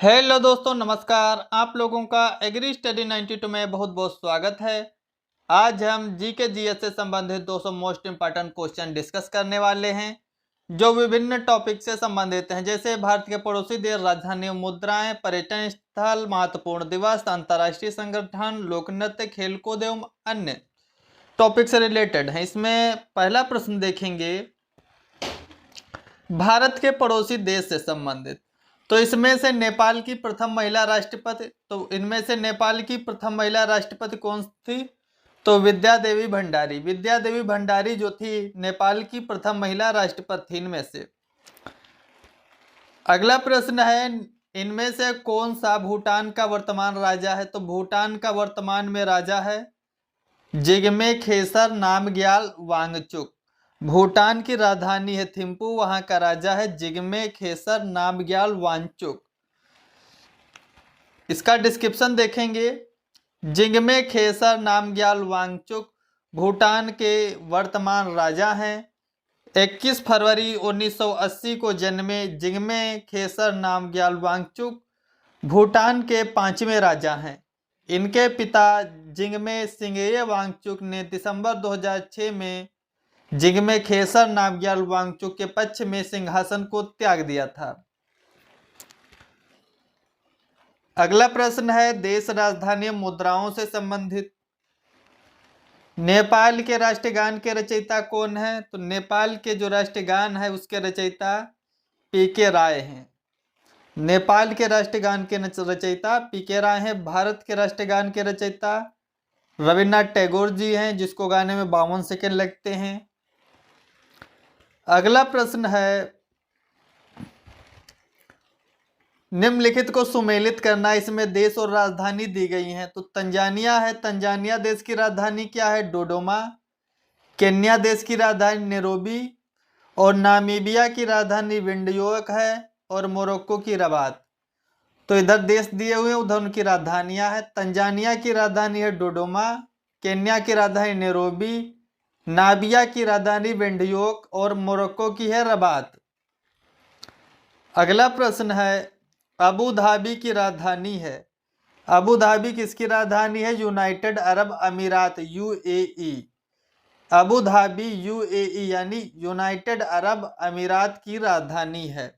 Hello दोस्तों, नमस्कार। आप लोगों का एग्री स्टडी 92 में बहुत बहुत स्वागत है। आज हम जीके जीएस से संबंधित 200 मोस्ट इंपॉर्टेंट क्वेश्चन डिस्कस करने वाले हैं जो विभिन्न टॉपिक से संबंधित हैं, जैसे भारत के पड़ोसी देश, राजधानी, मुद्राएं, पर्यटन स्थल, महत्वपूर्ण दिवस, अंतर्राष्ट्रीय संगठन, लोक नृत्य, खेलकूद एवं अन्य टॉपिक से रिलेटेड है। इसमें पहला प्रश्न देखेंगे, भारत के पड़ोसी देश से संबंधित। तो इसमें से नेपाल की प्रथम महिला राष्ट्रपति, तो इनमें से नेपाल की प्रथम महिला राष्ट्रपति कौन थी? तो विद्या देवी भंडारी। विद्या देवी भंडारी जो थी नेपाल की प्रथम महिला राष्ट्रपति थी इनमें से। अगला प्रश्न है, इनमें से कौन सा भूटान का वर्तमान राजा है? तो भूटान का वर्तमान में राजा है जिग्मे खेसर नामग्याल वांगचुक। भूटान की राजधानी है थिम्पू, वहां का राजा है जिग्मे खेसर नामग्याल वांगचुक। इसका डिस्क्रिप्शन देखेंगे, जिग्मे खेसर नामग्याल वांगचुक भूटान के वर्तमान राजा हैं। 21 फरवरी 1980 को जन्मे जिग्मे खेसर नामग्याल वांगचुक भूटान के 5वें राजा हैं। इनके पिता जिग्मे सिंगये वांगचुक ने दिसंबर 2006 में जिग्मे खेसर नामग्याल वांगचुक के पक्ष में सिंहासन को त्याग दिया था। अगला प्रश्न है, देश राजधानी मुद्राओं से संबंधित। नेपाल के राष्ट्रगान के रचयिता कौन है? तो नेपाल के जो राष्ट्रगान है उसके रचयिता पीके राय हैं। नेपाल के राष्ट्रगान के रचयिता पीके राय हैं। भारत के राष्ट्रगान के रचयिता रविन्द्रनाथ टैगोर जी हैं, जिसको गाने में 52 सेकंड लगते हैं। अगला प्रश्न है, निम्नलिखित को सुमेलित करना। इसमें देश और राजधानी दी गई हैं। तो तंजानिया है, तंजानिया देश की राजधानी क्या है? डोडोमा। केन्या देश की राजधानी नैरोबी, और नामीबिया की राजधानी विंडयोक है, और मोरक्को की रबात। तो इधर देश दिए हुए हैं, उधर उनकी राजधानियां हैं। तंजानिया की राजधानी है डोडोमा, केन्या की राजधानी नैरोबी, नामिबिया की राजधानी विंडयोक, और मोरक्को की है रबात। अगला प्रश्न है, अबू धाबी की राजधानी है। अबू धाबी किसकी राजधानी है? यूनाइटेड अरब अमीरात, यूएई। अबू धाबी यूएई यानी यूनाइटेड अरब अमीरात की राजधानी है।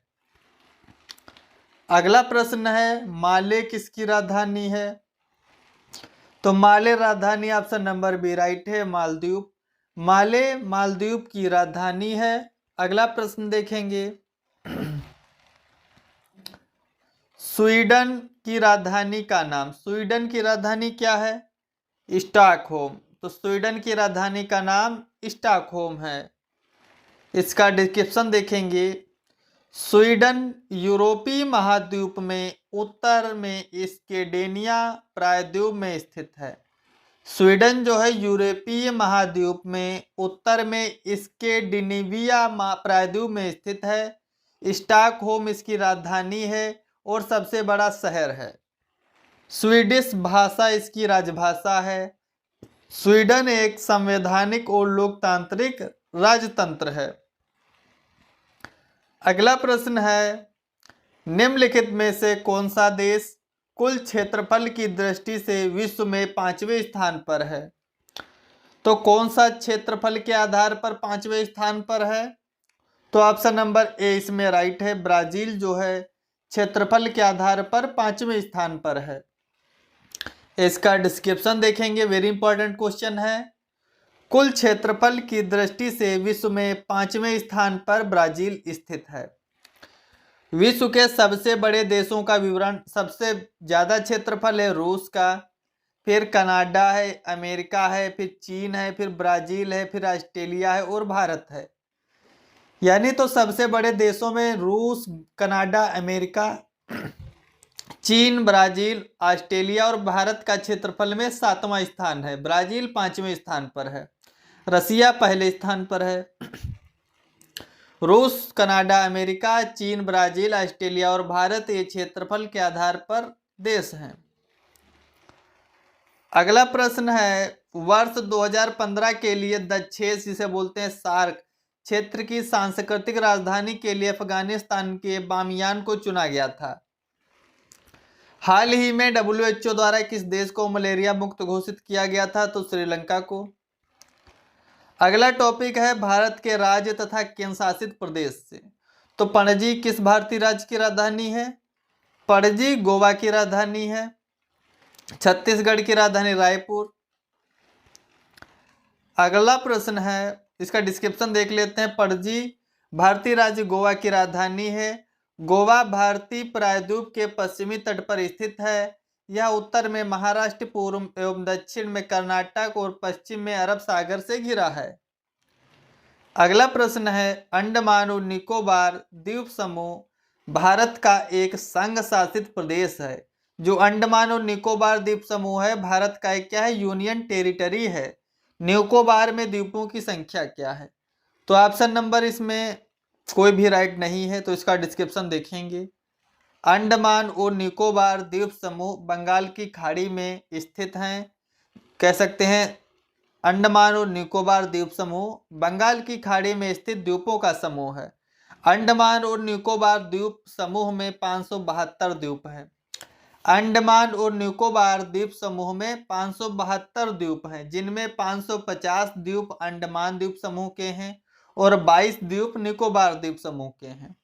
अगला प्रश्न है, माले किसकी राजधानी है? तो माले राजधानी ऑप्शन नंबर बी राइट है, मालदीव। माले मालदीव की राजधानी है। अगला प्रश्न देखेंगे, स्वीडन की राजधानी का नाम। स्वीडन की राजधानी क्या है? स्टॉकहोम। तो स्वीडन की राजधानी का नाम स्टॉकहोम है। इसका डिस्क्रिप्शन देखेंगे, स्वीडन यूरोपीय महाद्वीप में उत्तर में स्केंडिनेविया प्रायद्वीप में स्थित है। स्वीडन जो है यूरोपीय महाद्वीप में उत्तर में स्केंडिनेविया प्रायद्वीप में स्थित है। स्टॉकहोम इसकी राजधानी है और सबसे बड़ा शहर है। स्वीडिश भाषा इसकी राजभाषा है। स्वीडन एक संवैधानिक और लोकतांत्रिक राजतंत्र है। अगला प्रश्न है, निम्नलिखित में से कौन सा देश कुल क्षेत्रफल की दृष्टि से विश्व में 5वें स्थान पर है? तो कौन सा क्षेत्रफल के आधार पर 5वें स्थान पर है? तो ऑप्शन नंबर ए इसमें राइट है, ब्राजील जो है क्षेत्रफल के आधार पर 5वें स्थान पर है। इसका डिस्क्रिप्शन देखेंगे, वेरी इंपॉर्टेंट क्वेश्चन है। कुल क्षेत्रफल की दृष्टि से विश्व में 5वें स्थान पर ब्राजील स्थित है। विश्व के सबसे बड़े देशों का विवरण, सबसे ज्यादा क्षेत्रफल है रूस का, फिर कनाडा है, अमेरिका है, फिर चीन है, फिर ब्राजील है, फिर ऑस्ट्रेलिया है और भारत है। यानी तो सबसे बड़े देशों में रूस, कनाडा, अमेरिका, चीन, ब्राजील, ऑस्ट्रेलिया और भारत का क्षेत्रफल में 7वां स्थान है। ब्राजील 5वें स्थान पर है, रसिया पहले स्थान पर है। रूस, कनाडा, अमेरिका, चीन, ब्राजील, ऑस्ट्रेलिया और भारत ये क्षेत्रफल के आधार पर देश हैं। अगला प्रश्न है, वर्ष 2015 के लिए दक्षेस जिसे बोलते हैं सार्क क्षेत्र की सांस्कृतिक राजधानी के लिए अफगानिस्तान के बामियान को चुना गया था। हाल ही में WHO द्वारा किस देश को मलेरिया मुक्त घोषित किया गया था? तो श्रीलंका को। अगला टॉपिक है भारत के राज्य तथा केंद्र शासित प्रदेश से। तो पणजी किस भारतीय राज्य की राजधानी है? पणजी गोवा की राजधानी है। छत्तीसगढ़ की राजधानी रायपुर। अगला प्रश्न है, इसका डिस्क्रिप्शन देख लेते हैं। पणजी भारतीय राज्य गोवा की राजधानी है। गोवा भारतीय प्रायद्वीप के पश्चिमी तट पर स्थित है। यह उत्तर में महाराष्ट्र, पूर्व एवं दक्षिण में कर्नाटक और पश्चिम में अरब सागर से घिरा है। अगला प्रश्न है, अंडमान और निकोबार द्वीप समूह भारत का एक संघ शासित प्रदेश है। जो अंडमान और निकोबार द्वीप समूह है भारत का एक क्या है? यूनियन टेरिटरी है। निकोबार में द्वीपों की संख्या क्या है? तो ऑप्शन नंबर इसमें कोई भी राइट नहीं है, तो इसका डिस्क्रिप्शन देखेंगे। अंडमान और निकोबार द्वीप समूह बंगाल की खाड़ी में स्थित हैं। कह सकते हैं अंडमान और निकोबार द्वीप समूह बंगाल की खाड़ी में स्थित द्वीपों का समूह है। अंडमान और निकोबार द्वीप समूह में 572 द्वीप हैं। अंडमान और निकोबार द्वीप समूह में 572 द्वीप हैं, जिनमें 550 द्वीप अंडमान द्वीप समूह के हैं और 22 द्वीप निकोबार द्वीप समूह के हैं।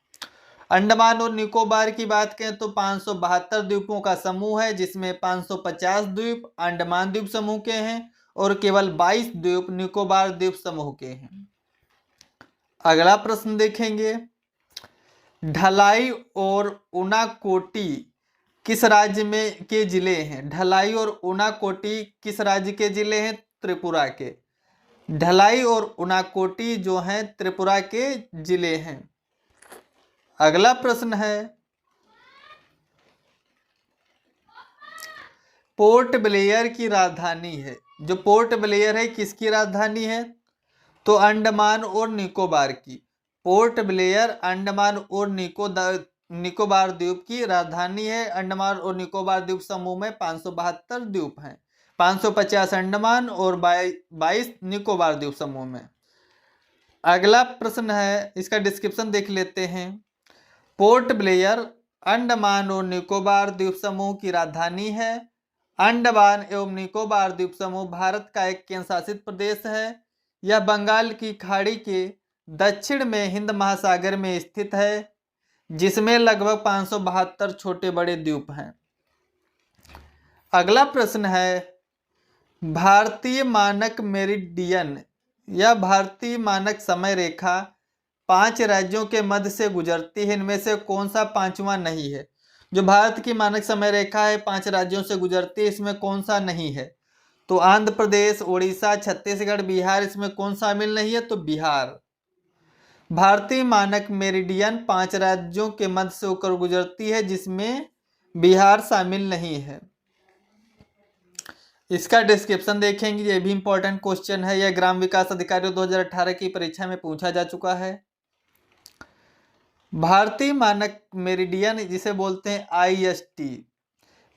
अंडमान और निकोबार की बात करें तो 572 द्वीपों का समूह है, जिसमें 550 द्वीप अंडमान द्वीप समूह के हैं और केवल 22 द्वीप निकोबार द्वीप समूह के हैं। अगला प्रश्न देखेंगे, ढलाई और उनाकोटी किस राज्य में के जिले हैं? ढलाई और उनाकोटी किस राज्य के जिले हैं? त्रिपुरा के। ढलाई और उनाकोटी जो हैं त्रिपुरा के जिले हैं। अगला प्रश्न है, पोर्ट ब्लेयर की राजधानी है। जो पोर्ट ब्लेयर है किसकी राजधानी है? तो अंडमान और निकोबार की। पोर्ट ब्लेयर अंडमान और निकोबार द्वीप की राजधानी है। अंडमान और निकोबार द्वीप समूह में 572 द्वीप हैं, 550 अंडमान और 22 निकोबार द्वीप समूह में। अगला प्रश्न है, इसका डिस्क्रिप्शन देख लेते हैं। पोर्ट ब्लेयर अंडमान और निकोबार द्वीप समूह की राजधानी है। अंडमान एवं निकोबार द्वीप समूह भारत का एक केंद्र शासित प्रदेश है। यह बंगाल की खाड़ी के दक्षिण में हिंद महासागर में स्थित है, जिसमें लगभग 572 छोटे बड़े द्वीप हैं। अगला प्रश्न है, भारतीय मानक मेरिडियन या भारतीय मानक समय रेखा 5 राज्यों के मध्य से गुजरती है। इनमें से कौन सा पांचवा नहीं है? जो भारत की मानक समय रेखा है 5 राज्यों से गुजरती है, इसमें कौन सा नहीं है? तो आंध्र प्रदेश, उड़ीसा, छत्तीसगढ़, बिहार, इसमें कौन शामिल नहीं है? तो बिहार। भारतीय मानक मेरिडियन 5 राज्यों के मध्य से होकर गुजरती है, जिसमें बिहार शामिल नहीं है। इसका डिस्क्रिप्शन देखेंगे, ये भी इंपॉर्टेंट क्वेश्चन है। यह ग्राम विकास अधिकारी 2018 की परीक्षा में पूछा जा चुका है। भारतीय मानक मेरिडियन जिसे बोलते हैं IST,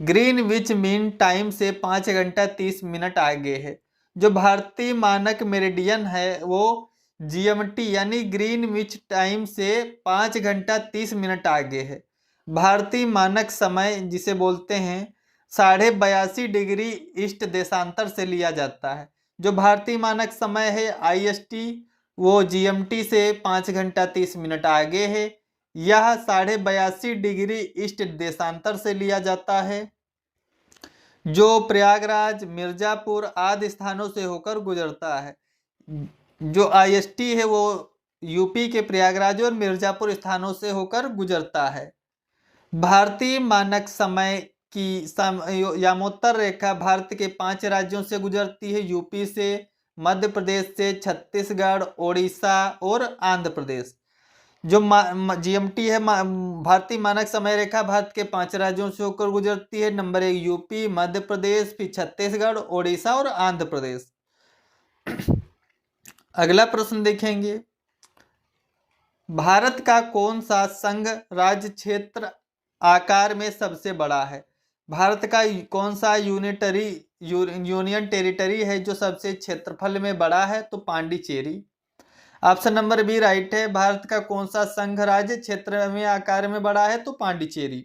ग्रीनविच मीन टाइम से 5 घंटा 30 मिनट आगे है। जो भारतीय मानक मेरिडियन है वो GMT यानी ग्रीनविच टाइम से 5 घंटा 30 मिनट आगे है। भारतीय मानक समय जिसे बोलते हैं 82.5 डिग्री ईस्ट देशांतर से लिया जाता है। जो भारतीय मानक समय है IST वो GMT से 5 घंटा 30 मिनट आगे है। यह 82.5 डिग्री ईस्ट देशांतर से लिया जाता है, जो प्रयागराज, मिर्जापुर आदि स्थानों से होकर गुजरता है। जो IST है वो यूपी के प्रयागराज और मिर्जापुर स्थानों से होकर गुजरता है। भारतीय मानक समय की यामोत्तर रेखा भारत के 5 राज्यों से गुजरती है, यूपी से, मध्य प्रदेश से, छत्तीसगढ़, ओडिशा और आंध्र प्रदेश। जो GMT है भारतीय मानक समय रेखा भारत के 5 राज्यों से होकर गुजरती है। नंबर 1 यूपी, मध्य प्रदेश, फिर छत्तीसगढ़, ओडिशा और आंध्र प्रदेश। अगला प्रश्न देखेंगे, भारत का कौन सा संघ राज्य क्षेत्र आकार में सबसे बड़ा है? भारत का कौन सा यूनियन टेरिटरी है जो सबसे क्षेत्रफल में बड़ा है? तो Pondicherry. Option number B right है। भारत का कौन सा संघ राज्य क्षेत्र में आकार में बड़ा है? तो पांडिचेरी।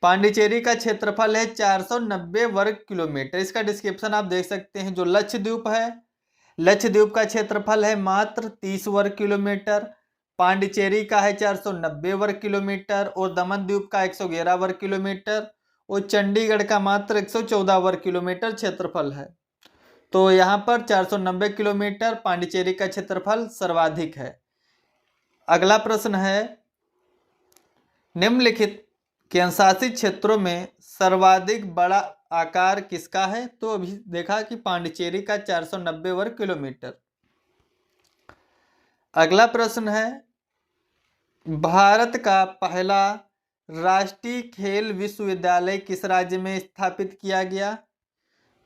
पांडिचेरी का क्षेत्रफल है 490 वर्ग किलोमीटर। इसका डिस्क्रिप्शन आप देख सकते हैं। जो लक्षद्वीप है, लक्षद्वीप का क्षेत्रफल है मात्र 30 वर्ग किलोमीटर। पांडिचेरी का है 490 वर्ग किलोमीटर और दमन द्वीप का 111 वर्ग किलोमीटर और चंडीगढ़ का मात्र 114 वर्ग किलोमीटर क्षेत्रफल है। तो यहाँ पर 490 किलोमीटर पांडिचेरी का क्षेत्रफल सर्वाधिक है। अगला प्रश्न है, निम्नलिखित केंद्रशासित क्षेत्रों में सर्वाधिक बड़ा आकार किसका है? तो अभी देखा कि पांडिचेरी का 490 वर्ग किलोमीटर। अगला प्रश्न है, भारत का पहला राष्ट्रीय खेल विश्वविद्यालय किस राज्य में स्थापित किया गया?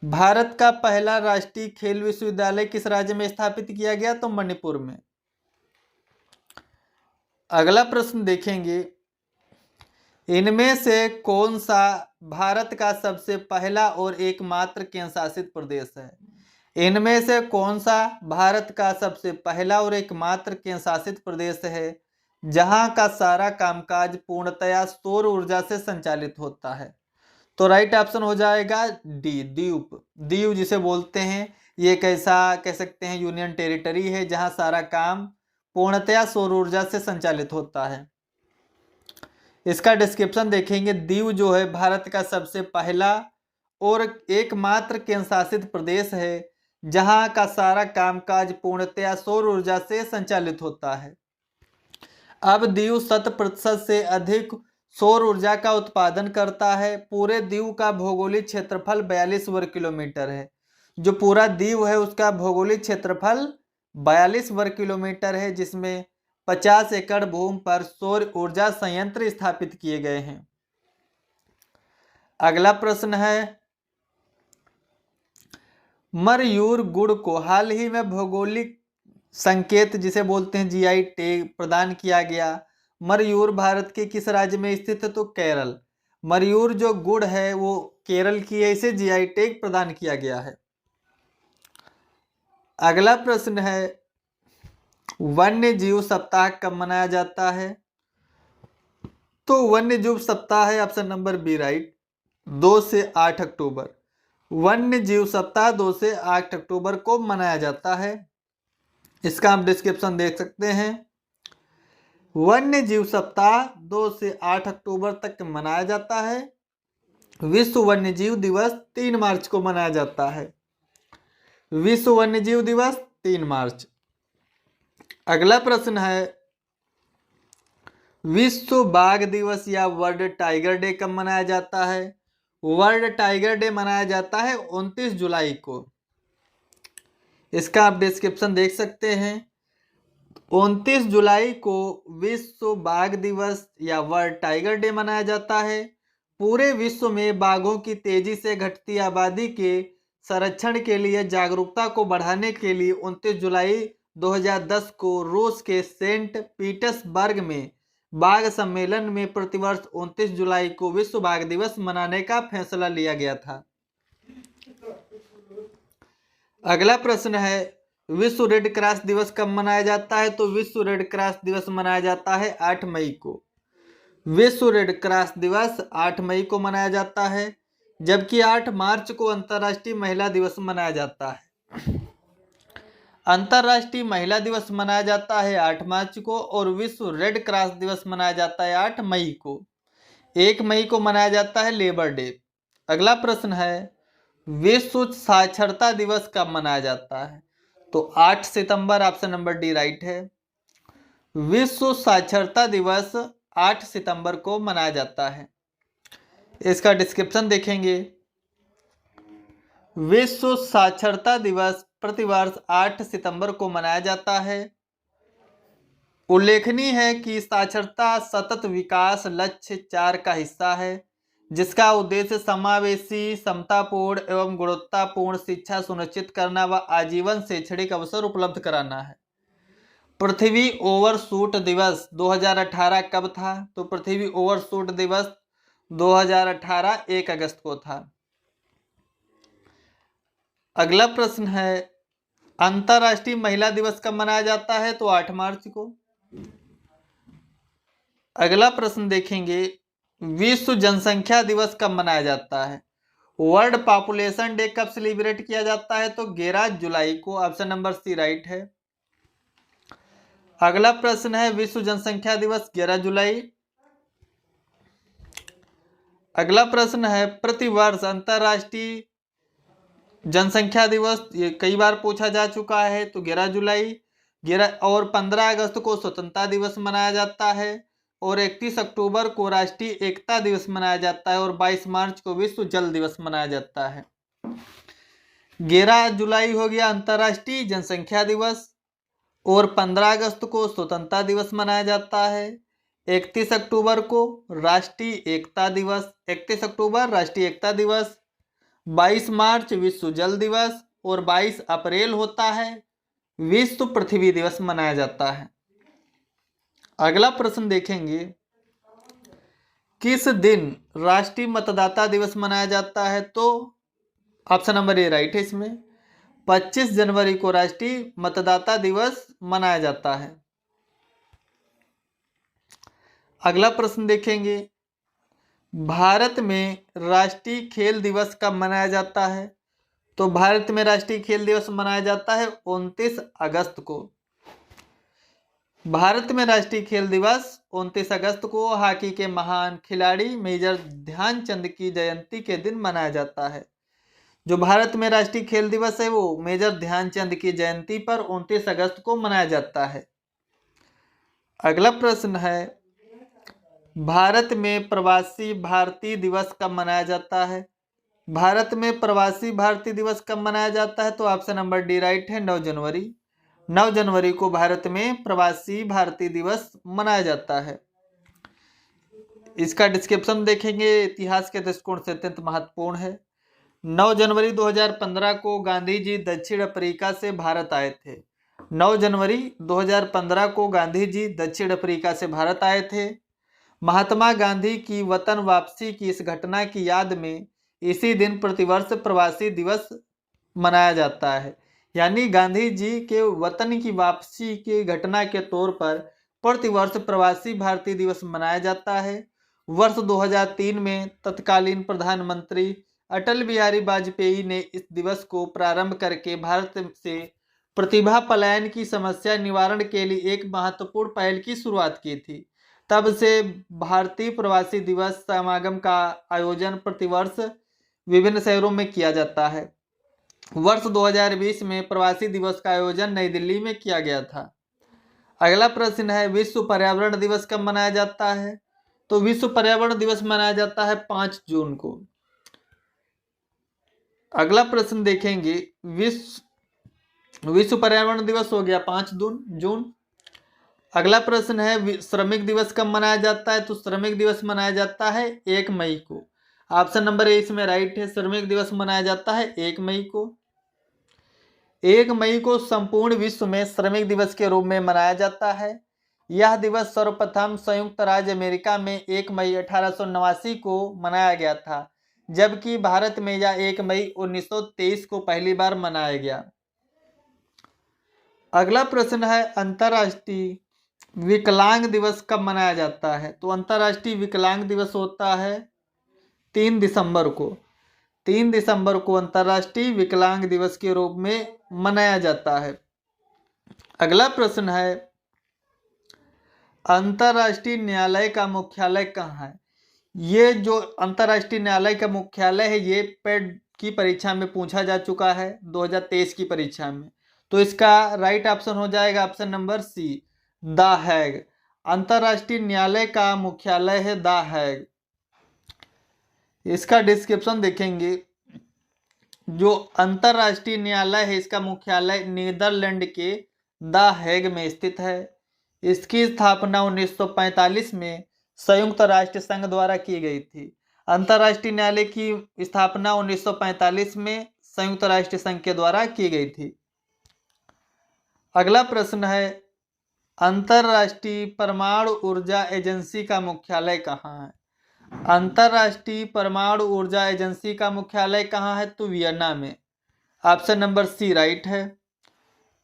भारत का पहला राष्ट्रीय खेल विश्वविद्यालय किस राज्य में स्थापित किया गया? तो मणिपुर में। अगला प्रश्न देखेंगे, इनमें से कौन सा भारत का सबसे पहला और एकमात्र केंद्रशासित प्रदेश है? इनमें से कौन सा भारत का सबसे पहला और एकमात्र केंद्रशासित प्रदेश है जहां का सारा कामकाज पूर्णतया सौर ऊर्जा से संचालित होता है? तो राइट ऑप्शन हो जाएगा डी, द्वीप। द्वीप जिसे बोलते हैं, ये एक ऐसा कह सकते हैं यूनियन टेरिटरी है जहां सारा काम पूर्णतया सौर ऊर्जा से संचालित होता है। इसका डिस्क्रिप्शन देखेंगे। दीव जो है भारत का सबसे पहला और एकमात्र केंद्रशासित प्रदेश है जहां का सारा कामकाज पूर्णतया सौर ऊर्जा से संचालित होता है। अब दीव 100% से अधिक सौर ऊर्जा का उत्पादन करता है। पूरे दीव का भौगोलिक क्षेत्रफल 42 वर्ग किलोमीटर है। जो पूरा दीव है उसका भौगोलिक क्षेत्रफल 42 वर्ग किलोमीटर है, जिसमें 50 एकड़ भूमि पर सौर ऊर्जा संयंत्र स्थापित किए गए हैं। अगला प्रश्न है, मरयूर गुड़ को हाल ही में भौगोलिक संकेत जिसे बोलते हैं जीआई टैग प्रदान किया गया। मरयूर भारत के किस राज्य में स्थित है? तो केरल। मरयूर जो गुड़ है वो केरल की है, इसे जीआई टैग प्रदान किया गया है। अगला प्रश्न है, वन्य जीव सप्ताह कब मनाया जाता है? तो वन्य जीव सप्ताह है ऑप्शन नंबर बी राइट, 2 से 8 अक्टूबर। वन्य जीव सप्ताह 2 से 8 अक्टूबर को मनाया जाता है। इसका आप डिस्क्रिप्शन देख सकते हैं। वन्य जीव सप्ताह 2 से 8 अक्टूबर तक मनाया जाता है। विश्व वन्य जीव दिवस 3 मार्च को मनाया जाता है। विश्व वन्य जीव दिवस 3 मार्च। अगला प्रश्न है, विश्व बाघ दिवस या वर्ल्ड टाइगर डे कब मनाया जाता है? वर्ल्ड टाइगर डे मनाया जाता है 29 जुलाई को। इसका आप डिस्क्रिप्शन देख सकते हैं। 29 जुलाई को विश्व बाघ दिवस या वर्ल्ड टाइगर डे मनाया जाता है। पूरे विश्व में बाघों की तेजी से घटती आबादी के संरक्षण के लिए जागरूकता को बढ़ाने के लिए 29 जुलाई 2010 को रूस के सेंट पीटर्सबर्ग में बाघ सम्मेलन में प्रतिवर्ष 29 जुलाई को विश्व बाघ दिवस मनाने का फैसला लिया गया था। अगला प्रश्न है, विश्व रेड क्रॉस दिवस कब मनाया जाता है? तो विश्व रेड क्रॉस दिवस मनाया जाता है 8 मई को। विश्व रेड क्रॉस दिवस 8 मई को मनाया जाता है, जबकि 8 मार्च को अंतर्राष्ट्रीय महिला दिवस मनाया जाता है। अंतर्राष्ट्रीय महिला दिवस मनाया जाता है 8 मार्च को और विश्व रेड क्रॉस दिवस मनाया जाता है 8 मई को। 1 मई को मनाया जाता है लेबर डे। अगला प्रश्न है, विश्व साक्षरता दिवस कब मनाया जाता है? तो 8 सितंबर ऑप्शन नंबर डी राइट है। विश्व साक्षरता दिवस 8 सितंबर को मनाया जाता है। इसका डिस्क्रिप्शन देखेंगे। विश्व साक्षरता दिवस प्रतिवर्ष 8 सितंबर को मनाया जाता है। उल्लेखनीय है कि साक्षरता सतत विकास लक्ष्य 4 का हिस्सा है, जिसका उद्देश्य समावेशी, समतापूर्ण एवं गुणवत्तापूर्ण शिक्षा सुनिश्चित करना व आजीवन शैक्षणिक अवसर उपलब्ध कराना है। पृथ्वी ओवरशूट दिवस 2018 कब था? तो पृथ्वी ओवरशूट दिवस 2018 1 अगस्त को था। अगला प्रश्न है, अंतर्राष्ट्रीय महिला दिवस कब मनाया जाता है? तो 8 मार्च को। अगला प्रश्न देखेंगे, विश्व जनसंख्या दिवस कब मनाया जाता है? वर्ल्ड पॉपुलेशन डे कब सेलिब्रेट किया जाता है? तो 11 जुलाई को। ऑप्शन नंबर सी राइट है। अगला प्रश्न है विश्व जनसंख्या दिवस 11 जुलाई। अगला प्रश्न है प्रतिवर्ष अंतरराष्ट्रीय जनसंख्या दिवस, ये कई बार पूछा जा चुका है, तो 11 जुलाई। 11 और 15 अगस्त को स्वतंत्रता दिवस मनाया जाता है और 31 अक्टूबर को राष्ट्रीय एकता दिवस मनाया जाता है और 22 मार्च को विश्व जल दिवस मनाया जाता है। 11 जुलाई हो गया अंतरराष्ट्रीय जनसंख्या दिवस और 15 अगस्त को स्वतंत्रता दिवस मनाया जाता है। 31 अक्टूबर को राष्ट्रीय एकता दिवस, 31 अक्टूबर राष्ट्रीय एकता दिवस, 22 मार्च विश्व जल दिवस और 22 अप्रैल होता है विश्व पृथ्वी दिवस मनाया जाता है। अगला प्रश्न देखेंगे किस दिन राष्ट्रीय मतदाता दिवस मनाया जाता है? तो ऑप्शन नंबर ए राइट है इसमें। 25 जनवरी को राष्ट्रीय मतदाता दिवस मनाया जाता है। अगला प्रश्न देखेंगे भारत में राष्ट्रीय खेल दिवस कब मनाया जाता है? तो भारत में राष्ट्रीय खेल दिवस मनाया जाता है 29 अगस्त को। भारत में राष्ट्रीय खेल दिवस 29 अगस्त को हॉकी के महान खिलाड़ी मेजर ध्यानचंद की जयंती के दिन मनाया जाता है। जो भारत में राष्ट्रीय खेल दिवस है वो मेजर ध्यानचंद की जयंती पर 29 अगस्त को मनाया जाता है। अगला प्रश्न है भारत में प्रवासी भारतीय दिवस कब मनाया जाता है? भारत में प्रवासी भारतीय दिवस कब मनाया जाता है? तो ऑप्शन नंबर डी राइट है, 9 जनवरी। 9 जनवरी को भारत में प्रवासी भारतीय दिवस मनाया जाता है। इसका डिस्क्रिप्शन देखेंगे, इतिहास के दृष्टिकोण से अत्यंत महत्वपूर्ण है। 9 जनवरी 2015 को गांधी जी दक्षिण अफ्रीका से भारत आए थे। 9 जनवरी 2015 को गांधी जी दक्षिण अफ्रीका से भारत आए थे। महात्मा गांधी की वतन वापसी की इस घटना की याद में इसी दिन प्रतिवर्ष प्रवासी दिवस मनाया जाता है। यानी गांधी जी के वतन की वापसी की घटना के तौर पर प्रतिवर्ष प्रवासी भारतीय दिवस मनाया जाता है। वर्ष 2003 में तत्कालीन प्रधानमंत्री अटल बिहारी वाजपेयी ने इस दिवस को प्रारंभ करके भारत से प्रतिभा पलायन की समस्या निवारण के लिए एक महत्वपूर्ण पहल की शुरुआत की थी। तब से भारतीय प्रवासी दिवस समागम का आयोजन प्रतिवर्ष विभिन्न शहरों में किया जाता है। वर्ष 2020 में प्रवासी दिवस का आयोजन नई दिल्ली में किया गया था। अगला प्रश्न है विश्व पर्यावरण दिवस कब मनाया जाता है? तो विश्व पर्यावरण दिवस मनाया जाता है 5 जून को। अगला प्रश्न देखेंगे विश्व पर्यावरण दिवस हो गया 5 जून। अगला प्रश्न है श्रमिक दिवस कब मनाया जाता है? तो श्रमिक दिवस मनाया जाता है 1 मई को। ऑप्शन नंबर ए इसमें राइट है, श्रमिक दिवस मनाया जाता है 1 मई को। 1 मई को संपूर्ण विश्व में श्रमिक दिवस के रूप में मनाया जाता है। यह दिवस सर्वप्रथम संयुक्त राज्य अमेरिका में 1 मई 1889 को मनाया गया था, जबकि भारत में यह 1 मई 1923 को पहली बार मनाया गया। अगला प्रश्न है अंतर्राष्ट्रीय विकलांग दिवस कब मनाया जाता है? तो अंतर्राष्ट्रीय विकलांग दिवस होता है 3 दिसंबर को। 3 दिसंबर को अंतर्राष्ट्रीय विकलांग दिवस के रूप में मनाया जाता है। अगला प्रश्न है अंतर्राष्ट्रीय न्यायालय का मुख्यालय कहाँ है? ये जो अंतर्राष्ट्रीय न्यायालय का मुख्यालय है ये पेड की परीक्षा में पूछा जा चुका है 2023 की परीक्षा में। तो इसका राइट ऑप्शन हो जाएगा option number C, the Hague. अंतर्राष्ट्रीय न्यायालय का मुख्यालय है द हैग। इसका डिस्क्रिप्शन देखेंगे, जो अंतर्राष्ट्रीय न्यायालय है इसका मुख्यालय नीदरलैंड के द हैग में स्थित है। इसकी स्थापना 1945 में संयुक्त राष्ट्र संघ द्वारा की गई थी। अंतर्राष्ट्रीय न्यायालय की स्थापना 1945 में संयुक्त राष्ट्र संघ के द्वारा की गई थी। अगला प्रश्न है अंतर्राष्ट्रीय परमाणु ऊर्जा एजेंसी का मुख्यालय कहाँ है? अंतर्राष्ट्रीय परमाणु ऊर्जा एजेंसी का मुख्यालय कहाँ है? तो वियना में। ऑप्शन नंबर सी राइट है।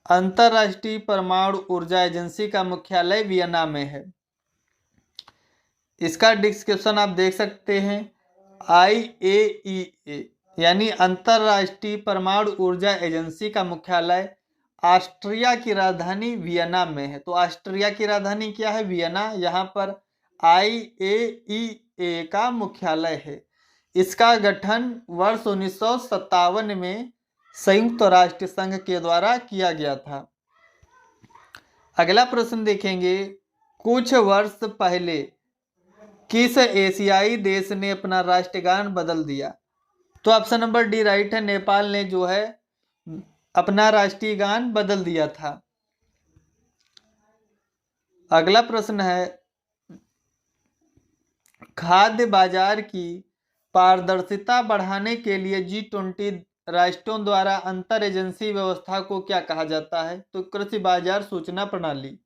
अंतर्राष्ट्रीय परमाणु ऊर्जा एजेंसी का मुख्यालय वियना में है। इसका डिस्क्रिप्शन आप देख सकते हैं। IAEA यानी अंतरराष्ट्रीय परमाणु ऊर्जा एजेंसी का मुख्यालय ऑस्ट्रिया की राजधानी वियना में है। तो ऑस्ट्रिया की राजधानी क्या है? वियना। यहाँ पर IAEA का मुख्यालय है। इसका गठन वर्ष 1957 में संयुक्त राष्ट्र संघ के द्वारा किया गया था। अगला प्रश्न देखेंगे, कुछ वर्ष पहले किस एशियाई देश ने अपना राष्ट्रगान बदल दिया? तो ऑप्शन नंबर डी राइट है, नेपाल ने जो है अपना राष्ट्रीय गान बदल दिया था। अगला प्रश्न है, खाद्य बाजार की पारदर्शिता बढ़ाने के लिए G20 राष्ट्रों द्वारा अंतर एजेंसी व्यवस्था को क्या कहा जाता है? तो कृषि बाजार सूचना प्रणाली।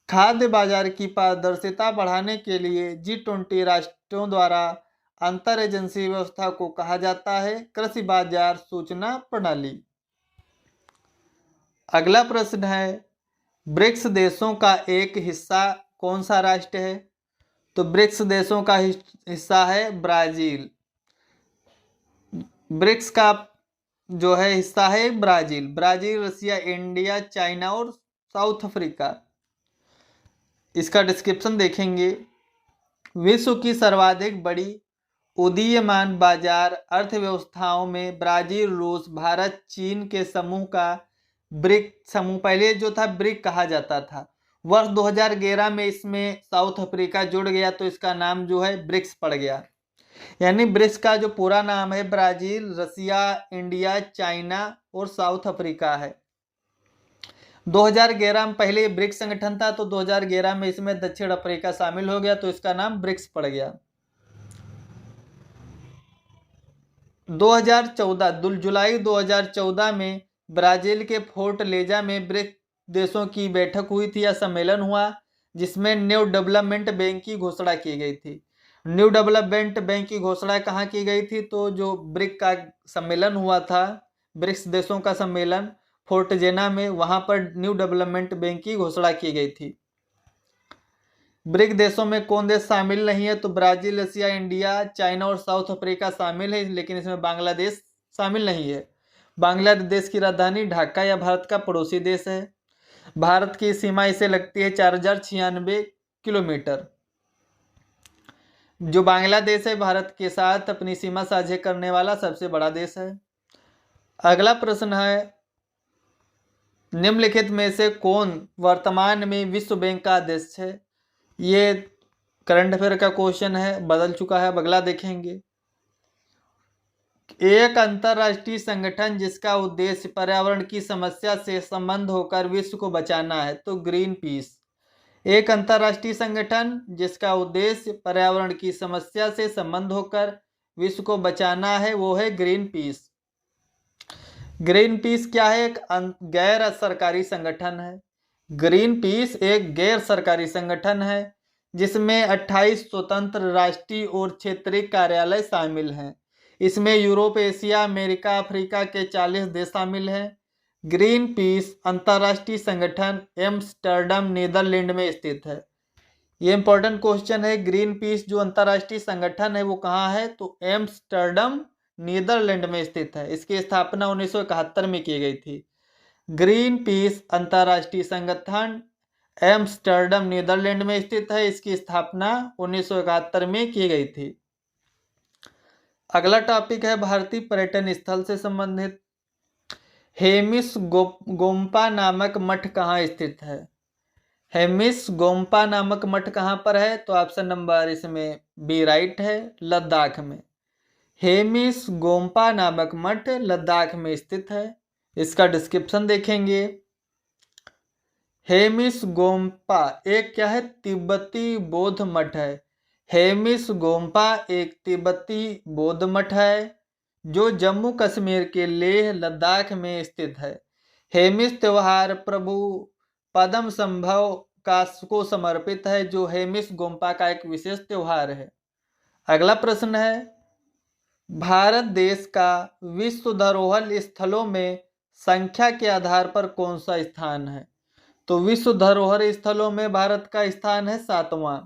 खाद्य बाजार की पारदर्शिता बढ़ाने के लिए G20 राष्ट्रों द्वारा अंतर एजेंसी व्यवस्था को कहा जाता है कृषि बाजार सूचना प्रणाली। अगला प्रश्न है, ब्रिक्स देशों का एक हिस्सा कौन सा राष्ट्र है? तो ब्रिक्स देशों का हिस्सा है ब्राजील। ब्रिक्स का जो है हिस्सा है ब्राजील। ब्राजील, रसिया, इंडिया, चाइना और साउथ अफ्रीका। इसका डिस्क्रिप्शन देखेंगे, विश्व की सर्वाधिक बड़ी उदीयमान बाजार अर्थव्यवस्थाओं में ब्राजील, रूस, भारत, चीन के समूह का ब्रिक समूह, पहले जो था ब्रिक कहा जाता था। वर्ष 2011 में इसमें साउथ अफ्रीका जुड़ गया तो इसका नाम जो है ब्रिक्स पड़ गया। यानी ब्रिक्स का जो पूरा नाम है ब्राजील, रसिया, इंडिया, चाइना और साउथ अफ्रीका है। 2011 में पहले ब्रिक्स संगठन था तो 2011 में इसमें दक्षिण अफ्रीका शामिल हो गया तो इसका नाम ब्रिक्स पड़ गया। 2014 जुलाई 2014 में ब्राजील के फोर्टलेजा में ब्रिक्स देशों की बैठक हुई थी या सम्मेलन हुआ, जिसमें न्यू डेवलपमेंट बैंक की घोषणा की गई थी। न्यू डेवलपमेंट बैंक की घोषणा कहाँ की गई थी? तो जो ब्रिक का सम्मेलन हुआ था, ब्रिक्स देशों का सम्मेलन फोर्टजेना में, वहां पर न्यू डेवलपमेंट बैंक की घोषणा की गई थी। ब्रिक देशों में कौन देश शामिल नहीं है? तो ब्राजील, रसिया, इंडिया, चाइना और साउथ अफ्रीका शामिल है, लेकिन इसमें बांग्लादेश शामिल नहीं है। बांग्लादेश की राजधानी ढाका या भारत का पड़ोसी देश है। भारत की सीमा इसे लगती है 4096 किलोमीटर। जो बांग्लादेश है भारत के साथ अपनी सीमा साझा करने वाला सबसे बड़ा देश है। अगला प्रश्न है, निम्नलिखित में से कौन वर्तमान में विश्व बैंक का अध्यक्ष है? ये करंट अफेयर का क्वेश्चन है, बदल चुका है। अब अगला देखेंगे, एक अंतरराष्ट्रीय संगठन जिसका उद्देश्य पर्यावरण की समस्या से संबंध होकर विश्व को बचाना है, तो ग्रीन पीस। एक अंतरराष्ट्रीय संगठन जिसका उद्देश्य पर्यावरण की समस्या से संबंध होकर विश्व को बचाना है वो है ग्रीन पीस। ग्रीन पीस क्या है? एक गैर सरकारी संगठन है। ग्रीन पीस एक गैर सरकारी संगठन है जिसमें 28 स्वतंत्र राष्ट्रीय और क्षेत्रीय कार्यालय शामिल हैं। इसमें यूरोप, एशिया, अमेरिका, अफ्रीका के 40 देश शामिल हैं। ग्रीन पीस अंतरराष्ट्रीय संगठन एम्स्टर्डम, नीदरलैंड में स्थित है। ये इंपॉर्टेंट क्वेश्चन है। ग्रीन पीस जो अंतरराष्ट्रीय संगठन है वो कहाँ है? तो एम्स्टर्डम, नीदरलैंड में स्थित है। इसकी स्थापना 1971 में की गई थी। ग्रीन पीस अंतरराष्ट्रीय संगठन एम्स्टर्डम, नीदरलैंड में स्थित है। इसकी स्थापना 1971 में की गई थी। अगला टॉपिक है भारतीय पर्यटन स्थल से संबंधित। हेमिस गोम्पा नामक मठ कहाँ स्थित है? हेमिस गोम्पा नामक मठ कहाँ पर है? तो ऑप्शन नंबर इसमें बी राइट है, लद्दाख में। हेमिस गोम्पा नामक मठ लद्दाख में स्थित है। इसका डिस्क्रिप्शन देखेंगे, हेमिस गोम्पा एक क्या है? तिब्बती बौद्ध मठ है। हेमिस गोम्पा एक तिब्बती बौद्ध मठ है जो जम्मू कश्मीर के लेह लद्दाख में स्थित है। हेमिस त्योहार प्रभु पद्म संभव को समर्पित है, जो हेमिस गोम्पा का एक विशेष त्योहार है। अगला प्रश्न है, भारत देश का विश्व धरोहर स्थलों में संख्या के आधार पर कौन सा स्थान है? तो विश्व धरोहर स्थलों में भारत का स्थान है 7वां।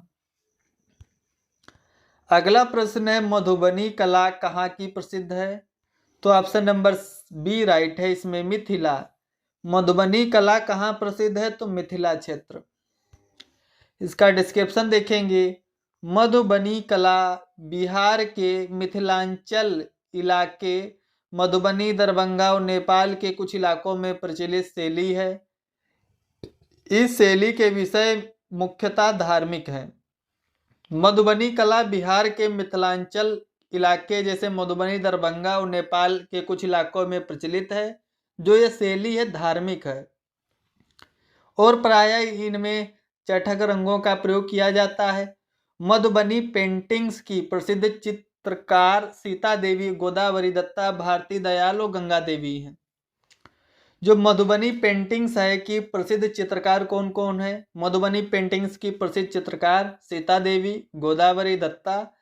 अगला प्रश्न है मधुबनी कला कहाँ की प्रसिद्ध है? तो ऑप्शन नंबर बी राइट है, इसमें मिथिला। मधुबनी कला कहाँ प्रसिद्ध है? तो मिथिला क्षेत्र। इसका डिस्क्रिप्शन देखेंगे। मधुबनी कला बिहार के मिथिलांचल इलाके मधुबनी, दरभंगा और नेपाल के कुछ इलाकों में प्रचलित शैली है। इस शैली के विषय मुख्यतः धार्मिक हैं। मधुबनी कला बिहार के मिथिलांचल इलाके जैसे मधुबनी, दरभंगा और नेपाल के कुछ इलाकों में प्रचलित है। जो ये शैली है धार्मिक है और प्रायः इनमें चटक रंगों का प्रयोग किया जाता है। मधुबनी पेंटिंग्स की प्रसिद्ध चित्रकार सीता देवी, गोदावरी दत्ता, भारती दयाल और गंगा देवी हैं। जो मधुबनी पेंटिंग्स है कि प्रसिद्ध चित्रकार कौन कौन है? मधुबनी पेंटिंग्स की प्रसिद्ध चित्रकार सीता देवी, गोदावरी दत्ता,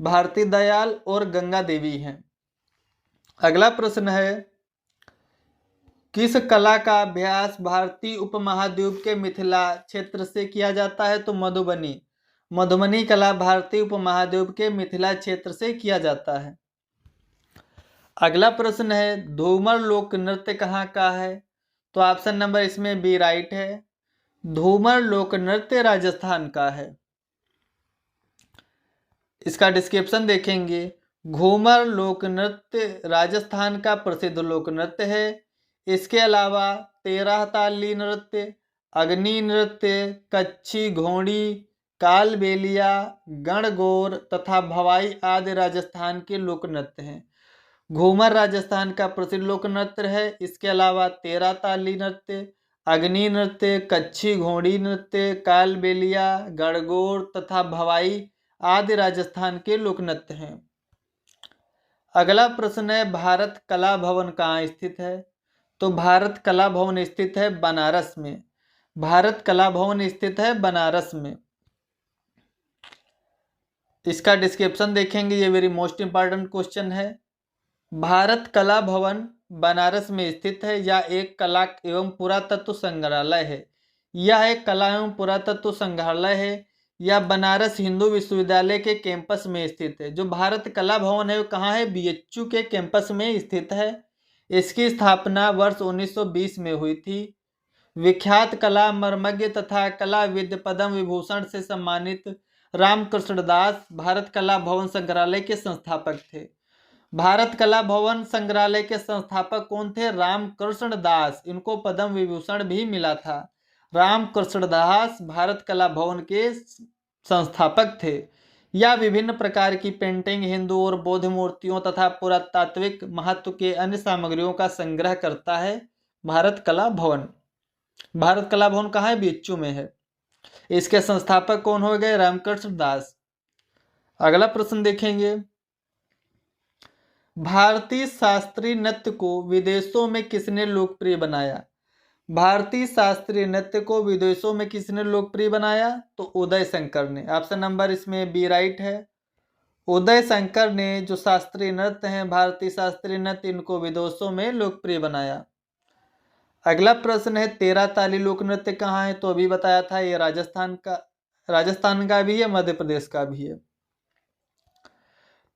भारती दयाल और गंगा देवी हैं। अगला प्रश्न है किस कला का अभ्यास भारतीय उपमहाद्वीप के मिथिला क्षेत्र से किया जाता है? तो मधुबनी। मधुबनी कला भारतीय उपमहाद्वीप के मिथिला क्षेत्र से किया जाता है। अगला प्रश्न है धूमर लोक नृत्य कहाँ का है? तो ऑप्शन नंबर इसमें बी राइट है। धूमर लोक नृत्य राजस्थान का है। इसका डिस्क्रिप्शन देखेंगे। घूमर लोक नृत्य राजस्थान का प्रसिद्ध लोक नृत्य है। इसके अलावा 13 ताली नृत्य, अग्नि नृत्य, कच्छी घोड़ी, कालबेलिया, गणगौर तथा भवाई आदि राजस्थान के लोक नृत्य हैं। घूमर राजस्थान का प्रसिद्ध लोक नृत्य है। इसके अलावा 13 ताली नृत्य, अग्नि नृत्य, कच्छी घोड़ी नृत्य, कालबेलिया, गणगौर तथा भवाई आदि राजस्थान के लोक नृत्य हैं। अगला प्रश्न है भारत कला भवन कहाँ स्थित है? तो भारत कला भवन स्थित है बनारस में। भारत कला भवन स्थित है बनारस में। इसका डिस्क्रिप्शन देखेंगे, ये वेरी मोस्ट इंपॉर्टेंट क्वेश्चन है। भारत कला भवन बनारस में स्थित है। यह एक कला एवं पुरातत्व संग्रहालय है। यह एक कला एवं पुरातत्व संग्रहालय है। यह बनारस हिंदू विश्वविद्यालय के कैंपस में स्थित है। जो भारत कला भवन है वो कहाँ है? बीएचयू के कैंपस में स्थित है। इसकी स्थापना वर्ष 1920 में हुई थी। विख्यात कला मर्मज्ञ तथा कलाविद पद्म विभूषण से सम्मानित रामकृष्ण दास भारत कला भवन संग्रहालय के संस्थापक थे। भारत कला भवन संग्रहालय के संस्थापक कौन थे? रामकृष्ण दास। इनको पद्म विभूषण भी मिला था। रामकृष्ण दास भारत कला भवन के संस्थापक थे। यह विभिन्न प्रकार की पेंटिंग, हिंदू और बौद्ध मूर्तियों तथा पुरातात्विक महत्व के अन्य सामग्रियों का संग्रह करता है। भारत कला भवन। भारत कला भवन कहाँ है? बीएचयू में है। इसके संस्थापक कौन हो गए? रामकृष्ण दास। अगला प्रश्न देखेंगे। भारतीय शास्त्रीय नृत्य को विदेशों में किसने लोकप्रिय बनाया? भारतीय शास्त्रीय नृत्य को विदेशों में किसने लोकप्रिय बनाया? तो उदय शंकर ने। ऑप्शन नंबर इसमें बी राइट है। उदय शंकर ने जो शास्त्रीय नृत्य हैं भारतीय शास्त्रीय नृत्य, इनको विदेशों में लोकप्रिय बनाया। अगला प्रश्न है 13 ताली लोक नृत्य कहाँ है? तो अभी बताया था ये राजस्थान का भी है, मध्य प्रदेश का भी है।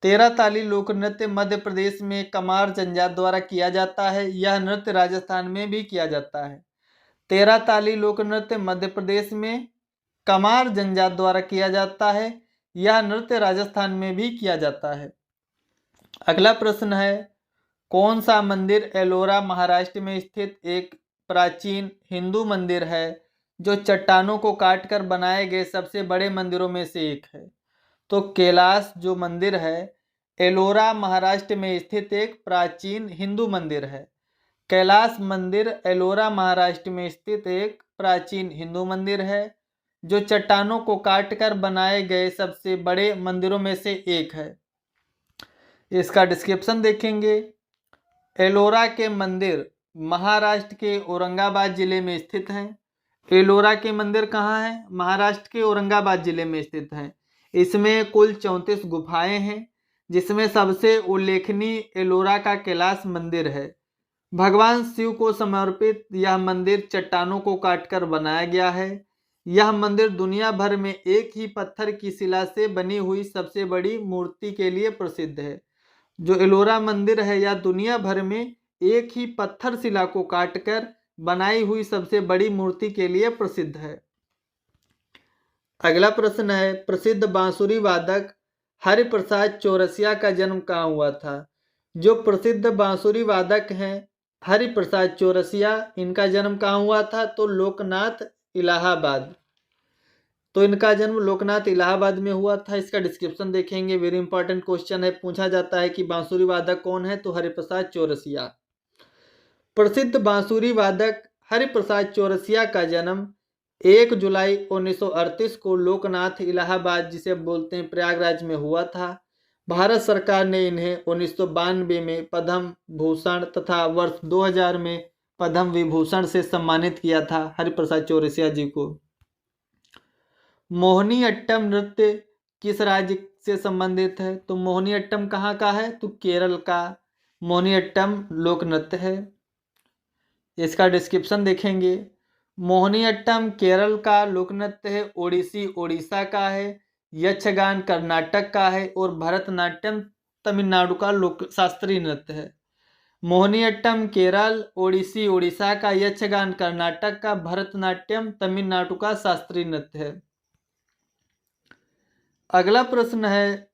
13 ताली लोक नृत्य मध्य प्रदेश में कमार जनजात द्वारा किया जाता है। यह नृत्य राजस्थान में भी किया जाता है। 13 ताली लोक नृत्य मध्य प्रदेश में कमार जनजात द्वारा किया जाता है। यह नृत्य राजस्थान में भी किया जाता है। अगला प्रश्न है कौन सा मंदिर एलोरा महाराष्ट्र में स्थित एक प्राचीन हिंदू मंदिर है जो चट्टानों को काटकर बनाए गए सबसे बड़े मंदिरों में से एक है? तो कैलाश जो मंदिर है एलोरा महाराष्ट्र में स्थित एक प्राचीन हिंदू मंदिर है। कैलाश मंदिर एलोरा महाराष्ट्र में स्थित एक प्राचीन हिंदू मंदिर है जो चट्टानों को काटकर बनाए गए सबसे बड़े मंदिरों में से एक है। इसका डिस्क्रिप्शन देखेंगे। एलोरा के मंदिर महाराष्ट्र के औरंगाबाद जिले में स्थित हैं। एलोरा के मंदिर कहाँ है? महाराष्ट्र के औरंगाबाद जिले में स्थित है। इसमें कुल 34 गुफाएं हैं जिसमें सबसे उल्लेखनीय एलोरा का कैलाश मंदिर है। भगवान शिव को समर्पित यह मंदिर चट्टानों को काटकर बनाया गया है। यह मंदिर दुनिया भर में एक ही पत्थर की शिला से बनी हुई सबसे बड़ी मूर्ति के लिए प्रसिद्ध है। जो एलोरा मंदिर है यह दुनिया भर में एक ही पत्थर शिला को काटकर बनाई हुई सबसे बड़ी मूर्ति के लिए प्रसिद्ध है। अगला प्रश्न है, प्रसिद्ध बांसुरी वादक हरिप्रसाद चौरसिया का जन्म कहाँ हुआ था? जो प्रसिद्ध बांसुरी वादक हैं हरिप्रसाद चौरसिया, इनका जन्म कहाँ हुआ था? तो लोकनाथ इलाहाबाद। तो इनका जन्म लोकनाथ इलाहाबाद में हुआ था। इसका डिस्क्रिप्शन देखेंगे, वेरी इंपॉर्टेंट क्वेश्चन है। पूछा जाता है कि बांसुरी वादक कौन है? तो हरिप्रसाद चौरसिया। प्रसिद्ध बांसुरी वादक हरिप्रसाद चौरसिया का जन्म 1 जुलाई 1938 को लोकनाथ इलाहाबाद, जिसे बोलते हैं प्रयागराज में हुआ था। भारत सरकार ने इन्हें 1992 में पद्म भूषण तथा वर्ष 2000 में पद्म विभूषण से सम्मानित किया था हरिप्रसाद चौरसिया जी को। मोहिनीअट्टम नृत्य किस राज्य से संबंधित है? तो मोहिनीअट्टम कहाँ का है? तो केरल का मोहिनीअट्टम लोक नृत्य है। इसका डिस्क्रिप्शन देखेंगे, मोहिनीअट्टम केरल का लोक नृत्य है, ओडिसी ओडिशा का है, यक्षगान कर्नाटक का है और भरतनाट्यम तमिलनाडु का लोक शास्त्रीय नृत्य है। मोहिनीअट्टम केरल, ओडिसी ओडिशा का, यक्षगान कर्नाटक का, भरतनाट्यम तमिलनाडु का शास्त्रीय नृत्य है। अगला प्रश्न है,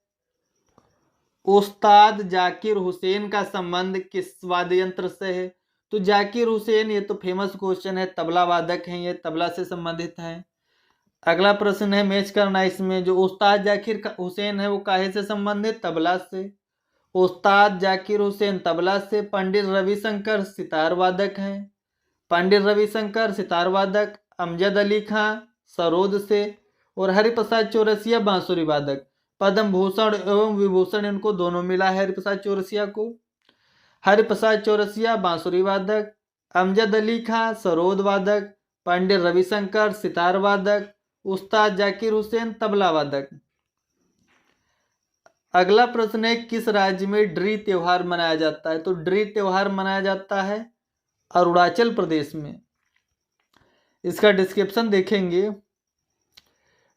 उस्ताद जाकिर हुसैन का संबंध किस वाद्य यंत्र से है? तो जाकिर हुसैन, ये तो फेमस क्वेश्चन है, तबला वादक हैं, ये तबला से संबंधित हैं। अगला प्रश्न है, मैच करना इसमें, जो उस्ताद जाकिर हुसैन है वो काहे से संबंधित? तबला से। उस्ताद जाकिर हुसैन तबला से। पंडित रविशंकर सितार वादक हैं, पंडित रविशंकर सितार वादक। अमजद अली खां सरोद से। और हरिप्रसाद चौरसिया बांसुरी वादक। पद्म भूषण एवं विभूषण इनको दोनों मिला है हरिप्रसाद चौरसिया को। हरिप्रसाद चौरसिया बांसुरी वादक, अमजद अली खां सरोद वादक, पंडित रविशंकर सितार वादक, उस्ताद जाकिर हुसैन तबला वादक। अगला प्रश्न है, किस राज्य में ड्री त्योहार मनाया जाता है? तो ड्री त्योहार मनाया जाता है अरुणाचल प्रदेश में। इसका डिस्क्रिप्शन देखेंगे,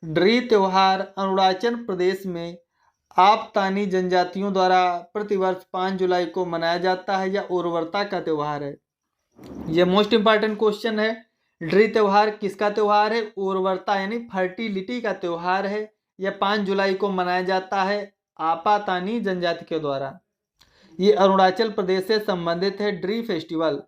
ड्री त्योहार अरुणाचल प्रदेश में आपतानी जनजातियों द्वारा प्रतिवर्ष 5 जुलाई को मनाया जाता है। यह उर्वरता का त्यौहार है। यह मोस्ट इंपॉर्टेंट क्वेश्चन है। ड्री त्योहार किसका त्यौहार है? उर्वरता यानी फर्टिलिटी का त्यौहार है। यह 5 जुलाई को मनाया जाता है आपातानी जनजाति के द्वारा। ये अरुणाचल प्रदेश से संबंधित है ड्री फेस्टिवल।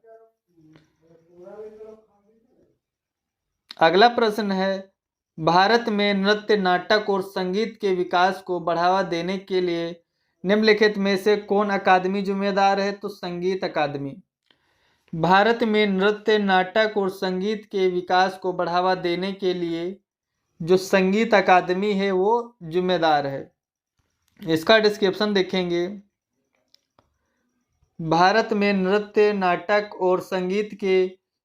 अगला प्रश्न है, भारत में नृत्य, नाटक और संगीत के विकास को बढ़ावा देने के लिए निम्नलिखित में से कौन अकादमी जिम्मेदार है? तो संगीत अकादमी। भारत में नृत्य, नाटक और संगीत के विकास को बढ़ावा देने के लिए जो संगीत अकादमी है वो जिम्मेदार है। इसका डिस्क्रिप्शन देखेंगे, भारत में नृत्य, नाटक और संगीत के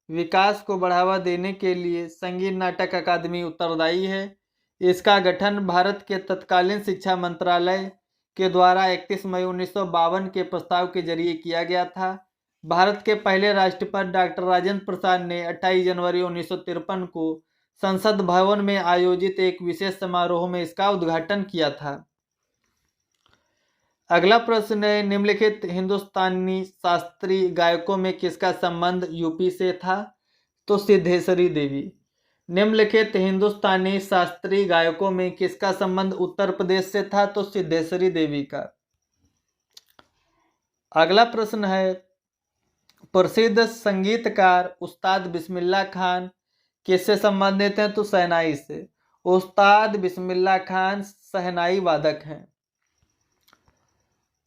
विकास को बढ़ावा देने के लिए संगीत नाटक अकादमी उत्तरदायी है। इसका गठन भारत के तत्कालीन शिक्षा मंत्रालय के द्वारा 31 मई 1952 के प्रस्ताव के जरिए किया गया था। भारत के पहले राष्ट्रपति डॉक्टर राजेंद्र प्रसाद ने 28 जनवरी 1953 को संसद भवन में आयोजित एक विशेष समारोह में इसका उद्घाटन किया था। अगला प्रश्न है, निम्नलिखित हिंदुस्तानी शास्त्रीय गायकों में किसका संबंध यूपी से था? तो सिद्धेश्वरी देवी। निम्नलिखित हिंदुस्तानी शास्त्रीय गायकों में किसका संबंध उत्तर प्रदेश से था? तो सिद्धेश्वरी देवी का। अगला प्रश्न है, प्रसिद्ध संगीतकार उस्ताद बिस्मिल्लाह खान किससे संबंधित हैं? तो शहनाई से। उस्ताद बिस्मिल्लाह खान शहनाई वादक हैं।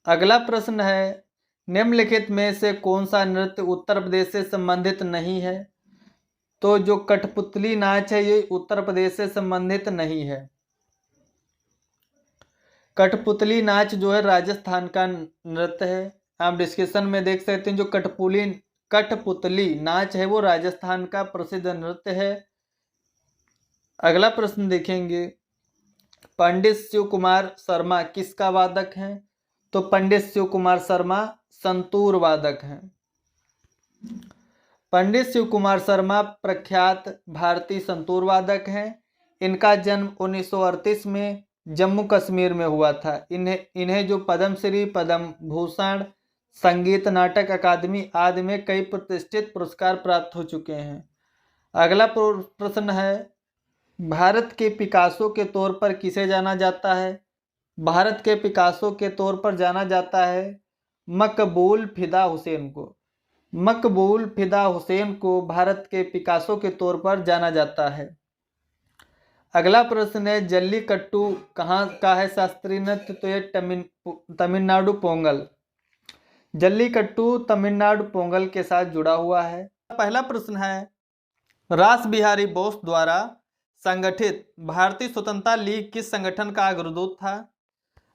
अगला प्रश्न है, निम्नलिखित में से कौन सा नृत्य उत्तर प्रदेश से संबंधित नहीं है? तो जो कठपुतली नाच है ये उत्तर प्रदेश से संबंधित नहीं है। कठपुतली नाच जो है राजस्थान का नृत्य है। आप डिस्क्रिप्शन में देख सकते हैं, जो कठपुतली नाच है वो राजस्थान का प्रसिद्ध नृत्य है। अगला प्रश्न देखेंगे, पंडित शिव कुमार शर्मा किसका वादक हैं? तो पंडित शिव कुमार शर्मा संतूर वादक हैं। पंडित शिव कुमार शर्मा प्रख्यात भारतीय संतूर वादक हैं। इनका जन्म 1938 में जम्मू कश्मीर में हुआ था। इन्हें जो पद्मश्री, पद्म भूषण, संगीत नाटक अकादमी आदि में कई प्रतिष्ठित पुरस्कार प्राप्त हो चुके हैं। अगला प्रश्न है, भारत के पिकासो के तौर पर किसे जाना जाता है? भारत के पिकासो के तौर पर जाना जाता है मकबूल फिदा हुसैन को। मकबूल फिदा हुसैन को भारत के पिकासो के तौर पर जाना जाता है। अगला प्रश्न है, जल्लीकट्टू कहाँ का है शास्त्रीय नृत्य? तो ये तमिलनाडु पोंगल। जल्लीकट्टू तमिलनाडु पोंगल के साथ जुड़ा हुआ है। पहला प्रश्न है, रास बिहारी बोस द्वारा संगठित भारतीय स्वतंत्रता लीग किस संगठन का अग्रदूत था?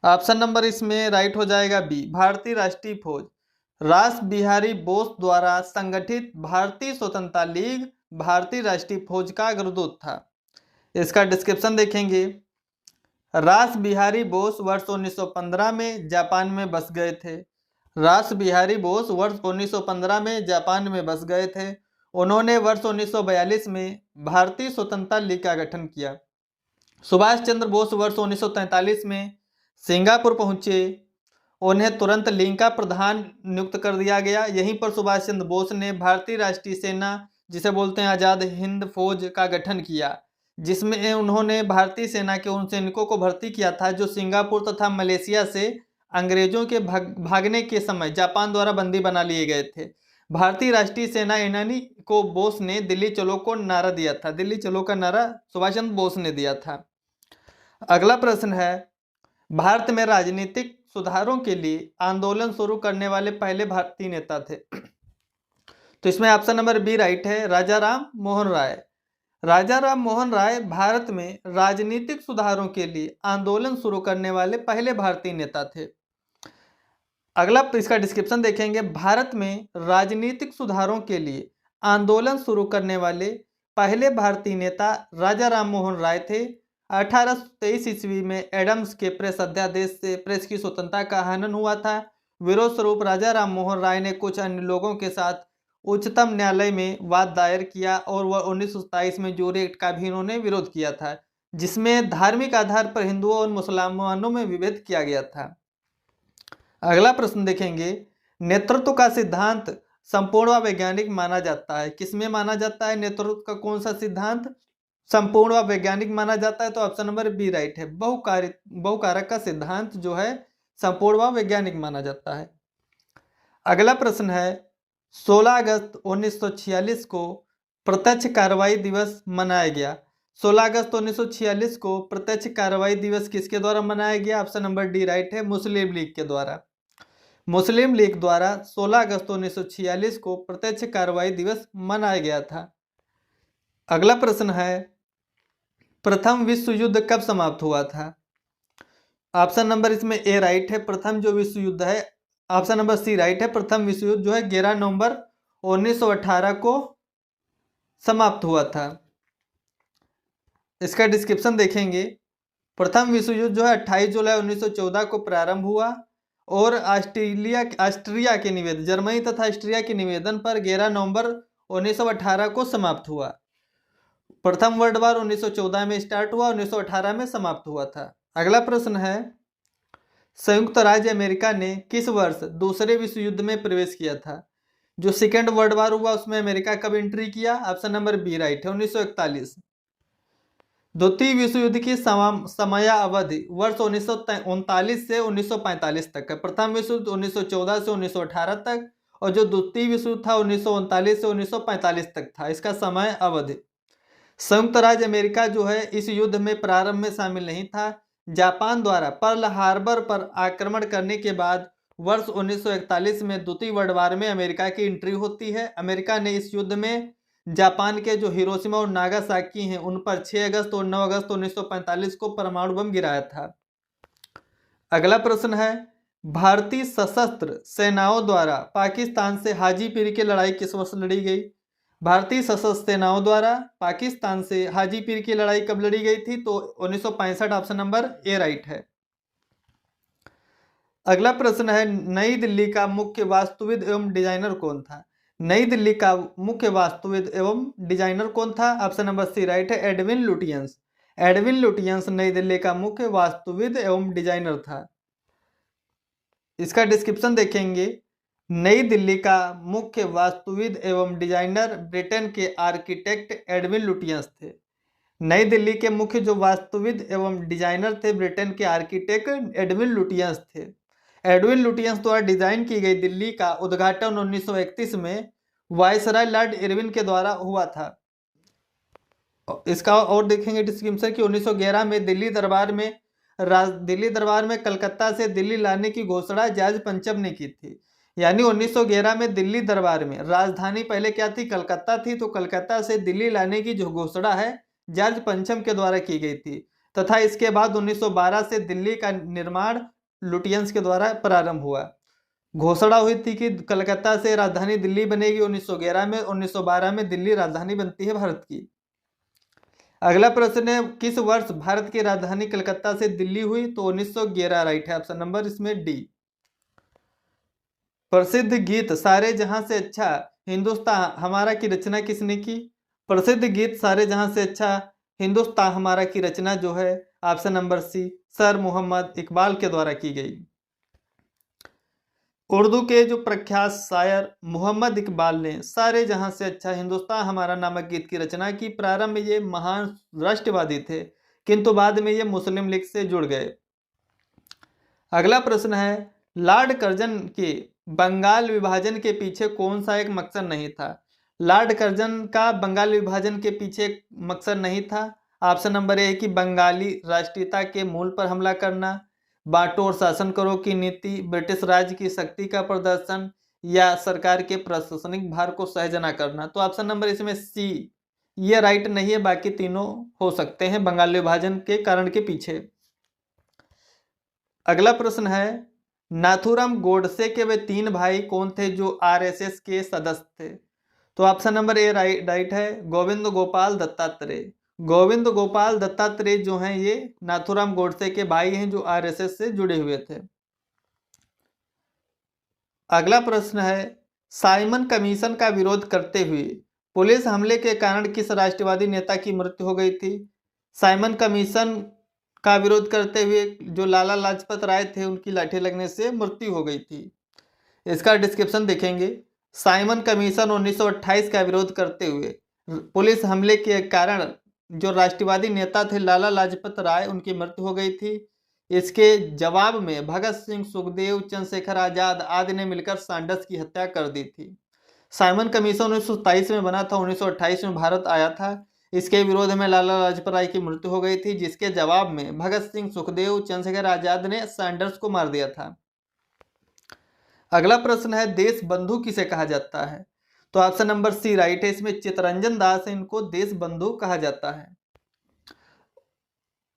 ऑप्शन नंबर इसमें राइट हो जाएगा बी, भारतीय राष्ट्रीय फौज। रास बिहारी बोस द्वारा संगठित भारतीय स्वतंत्रता लीग भारतीय राष्ट्रीय फौज का अग्रदूत था। इसका डिस्क्रिप्शन देखेंगे। रास बिहारी बोस वर्ष 1915 में जापान में बस गए थे। रास बिहारी बोस वर्ष 1915 में जापान में बस गए थे। उन्होंने वर्ष 1942 में भारतीय स्वतंत्रता लीग का गठन किया। सुभाष चंद्र बोस वर्ष 1943 में सिंगापुर पहुंचे। उन्हें तुरंत लीग का प्रधान नियुक्त कर दिया गया। यहीं पर सुभाष चंद्र बोस ने भारतीय राष्ट्रीय सेना, जिसे बोलते हैं आज़ाद हिंद फौज, का गठन किया, जिसमें उन्होंने भारतीय सेना के उन सैनिकों को भर्ती किया था जो सिंगापुर तथा मलेशिया से अंग्रेजों के भागने के समय जापान द्वारा बंदी बना लिए गए थे। भारतीय राष्ट्रीय सेना एनानी को बोस ने दिल्ली चलो को नारा दिया था। दिल्ली चलो का नारा सुभाष चंद्र बोस ने दिया था। अगला प्रश्न है, भारत में राजनीतिक सुधारों के लिए आंदोलन शुरू करने वाले पहले भारतीय नेता थे। तो इसमें ऑप्शन नंबर बी राइट है, राजा राम मोहन राय। राजा राम मोहन राय भारत में राजनीतिक सुधारों के लिए आंदोलन शुरू करने वाले पहले भारतीय नेता थे। अगला इसका डिस्क्रिप्शन देखेंगे। भारत में राजनीतिक सुधारों के लिए आंदोलन शुरू करने वाले पहले भारतीय नेता राजा राम मोहन राय थे। 1823 ईस्वी में एडम्स के प्रेस अध्यादेश से प्रेस की स्वतंत्रता का हनन हुआ था। विरोध स्वरूप राजा राम मोहन राय ने कुछ अन्य लोगों के साथ उच्चतम न्यायालय में वाद दायर किया और वह 1927 में जोरे एक्ट का भी इन्होंने विरोध किया था, जिसमें धार्मिक आधार पर हिंदुओं और मुसलमानों में विभेद किया गया था। अगला प्रश्न देखेंगे, नेतृत्व का सिद्धांत संपूर्ण व वैज्ञानिक माना जाता है। किसमें माना जाता है नेतृत्व का कौन सा सिद्धांत संपूर्ण व वैज्ञानिक माना जाता है? तो ऑप्शन नंबर बी राइट है, बहुकारक का सिद्धांत जो है संपूर्ण व वैज्ञानिक माना जाता है। अगला प्रश्न है, 16 अगस्त 1946 को प्रत्यक्ष कार्रवाई दिवस मनाया गया। 16 अगस्त 1946 को प्रत्यक्ष कार्रवाई दिवस किसके द्वारा मनाया गया? ऑप्शन नंबर डी राइट है, मुस्लिम लीग के द्वारा। मुस्लिम लीग द्वारा 16 अगस्त 1946 को प्रत्यक्ष कार्रवाई दिवस मनाया गया था। अगला प्रश्न है, प्रथम विश्व युद्ध कब समाप्त हुआ था? ऑप्शन नंबर इसमें ए राइट है, प्रथम जो विश्व युद्ध है, ऑप्शन नंबर सी राइट है, प्रथम विश्व युद्ध जो है 11 नवंबर 1918 को समाप्त हुआ था। इसका डिस्क्रिप्शन देखेंगे। प्रथम विश्व युद्ध जो है 28 जुलाई 1914 को प्रारंभ हुआ और ऑस्ट्रिया के निवेदन, जर्मनी तथा ऑस्ट्रिया के निवेदन पर 11 नवंबर 1918 को समाप्त हुआ। प्रथम वर्ल्ड वॉर 1914 में स्टार्ट हुआ, 1918 में समाप्त हुआ था। अगला प्रश्न है, संयुक्त राज्य अमेरिका ने किस वर्ष दूसरे विश्व युद्ध में प्रवेश किया था? जो सेकेंड वर्ल्ड वॉर हुआ उसमें अमेरिका कब एंट्री किया? ऑप्शन नंबर बी राइट है, 1941। द्वितीय विश्व युद्ध की समयावधि वर्ष 1939 से 1945 तक है। प्रथम विश्व युद्ध 1914 से 1918 तक और जो द्वितीय विश्व युद्ध था 1939 से 1945 तक था। इसका समय अवधि। संयुक्त राज्य अमेरिका जो है इस युद्ध में प्रारंभ में शामिल नहीं था। जापान द्वारा पर्ल हार्बर पर आक्रमण करने के बाद वर्ष 1941 में द्वितीय वर्ल्ड वॉर में अमेरिका की एंट्री होती है। अमेरिका ने इस युद्ध में जापान के जो हिरोशिमा और नागासाकी हैं उन पर 6 अगस्त और 9 अगस्त 1945 को परमाणु बम गिराया था। अगला प्रश्न है, भारतीय सशस्त्र सेनाओं द्वारा पाकिस्तान से हाजीपीर की लड़ाई किस वर्ष लड़ी गई? भारतीय सशस्त्र सेनाओं द्वारा पाकिस्तान से हाजीपीर की लड़ाई कब लड़ी गई थी? तो 1965, ऑप्शन नंबर ए राइट है। अगला प्रश्न है, नई दिल्ली का मुख्य वास्तुविद एवं डिजाइनर कौन था? नई दिल्ली का मुख्य वास्तुविद एवं डिजाइनर कौन था? ऑप्शन नंबर सी राइट है, एडविन लुटियंस। एडविन लुटियंस नई दिल्ली का मुख्य वास्तुविद एवं डिजाइनर था। इसका डिस्क्रिप्शन देखेंगे। नई दिल्ली का मुख्य वास्तुविद एवं डिजाइनर ब्रिटेन के आर्किटेक्ट एडविन लुटियंस थे। नई दिल्ली के मुख्य जो वास्तुविद एवं डिजाइनर थे ब्रिटेन के आर्किटेक्ट एडविन लुटियंस थे। एडविन लुटियंस द्वारा डिजाइन की गई दिल्ली का उद्घाटन 1931 में वायसराय लॉर्ड इरविन के द्वारा हुआ था। इसका और देखेंगे डिस्क्रिप्शन कि 1911 में दिल्ली दरबार में कलकत्ता से दिल्ली लाने की घोषणा जॉर्ज पंचम ने की थी। यानी 1911 में दिल्ली दरबार में, राजधानी पहले क्या थी? कलकत्ता थी, तो कलकत्ता से दिल्ली लाने की जो घोषणा है जॉर्ज पंचम के द्वारा की गई थी, तथा इसके बाद 1912 से दिल्ली का निर्माण लुटियंस के द्वारा प्रारंभ हुआ। घोषणा हुई थी कि कलकत्ता से राजधानी दिल्ली बनेगी 1911 में। 1912 में दिल्ली राजधानी बनती है भारत की। अगला प्रश्न है, किस वर्ष भारत की राजधानी कलकत्ता से दिल्ली हुई? तो 1911 राइट है, ऑप्शन नंबर इसमें डी। प्रसिद्ध गीत सारे जहां से अच्छा हिंदुस्तान हमारा की रचना किसने की? प्रसिद्ध गीत सारे जहां से अच्छा हिंदुस्तान हमारा की रचना जो है option number C sir Muhammad Iqbal के द्वारा की गई। उर्दू के जो प्रख्यात शायर मोहम्मद इकबाल ने सारे जहां से अच्छा हिंदुस्तान हमारा नामक गीत की रचना की। प्रारंभ में ये महान राष्ट्रवादी थे, किंतु बाद में ये मुस्लिम लीग से जुड़ गए। अगला प्रश्न है, लॉर्ड कर्जन के बंगाल विभाजन के पीछे कौन सा एक मकसद नहीं था? लॉर्ड कर्जन का बंगाल विभाजन के पीछे मकसद नहीं था। ऑप्शन नंबर ए है कि बंगाली राष्ट्रीयता के मूल पर हमला करना, बांटो और शासन करो की नीति, ब्रिटिश राज की शक्ति का प्रदर्शन, या सरकार के प्रशासनिक भार को सहज न करना। तो ऑप्शन नंबर इसमें सी ये राइट नहीं है, बाकी तीनों हो सकते हैं बंगाल विभाजन के कारण के पीछे। अगला प्रश्न है, नाथूराम गोडसे के वे 3 भाई कौन थे जो आरएसएस के सदस्य थे? तो ऑप्शन नंबर ए राइट है, गोविंद गोपाल दत्तात्रेय। गोविंद गोपाल दत्तात्रेय जो हैं ये नाथूराम गोडसे के भाई हैं जो आरएसएस से जुड़े हुए थे। अगला प्रश्न है, साइमन कमीशन का विरोध करते हुए पुलिस हमले के कारण किस राष्ट्रवादी नेता की मृत्यु हो गई थी? साइमन कमीशन का विरोध करते हुए जो लाला लाजपत राय थे उनकी लाठी लगने से मृत्यु हो गई थी। इसका डिस्क्रिप्शन देखेंगे। साइमन कमीशन 1928 का विरोध करते हुए पुलिस हमले के कारण जो राष्ट्रवादी नेता थे लाला लाजपत राय उनकी मृत्यु हो गई थी। इसके जवाब में भगत सिंह, सुखदेव, चंद्रशेखर आजाद आदि ने मिलकर सैंडर्स की हत्या कर दी थी। साइमन कमीशन 1927 में बना था, 1928 में भारत आया था। इसके विरोध में लाला लाजपत राय की मृत्यु हो गई थी, जिसके जवाब में भगत सिंह, सुखदेव, चंद्रशेखर आजाद ने सैंडर्स को मार दिया था। अगला प्रश्न है, देश बंधु किसे कहा जाता है? तो ऑप्शन नंबर सी राइट है, इसमें चित्तरंजन दास इनको देश बंधु कहा जाता है।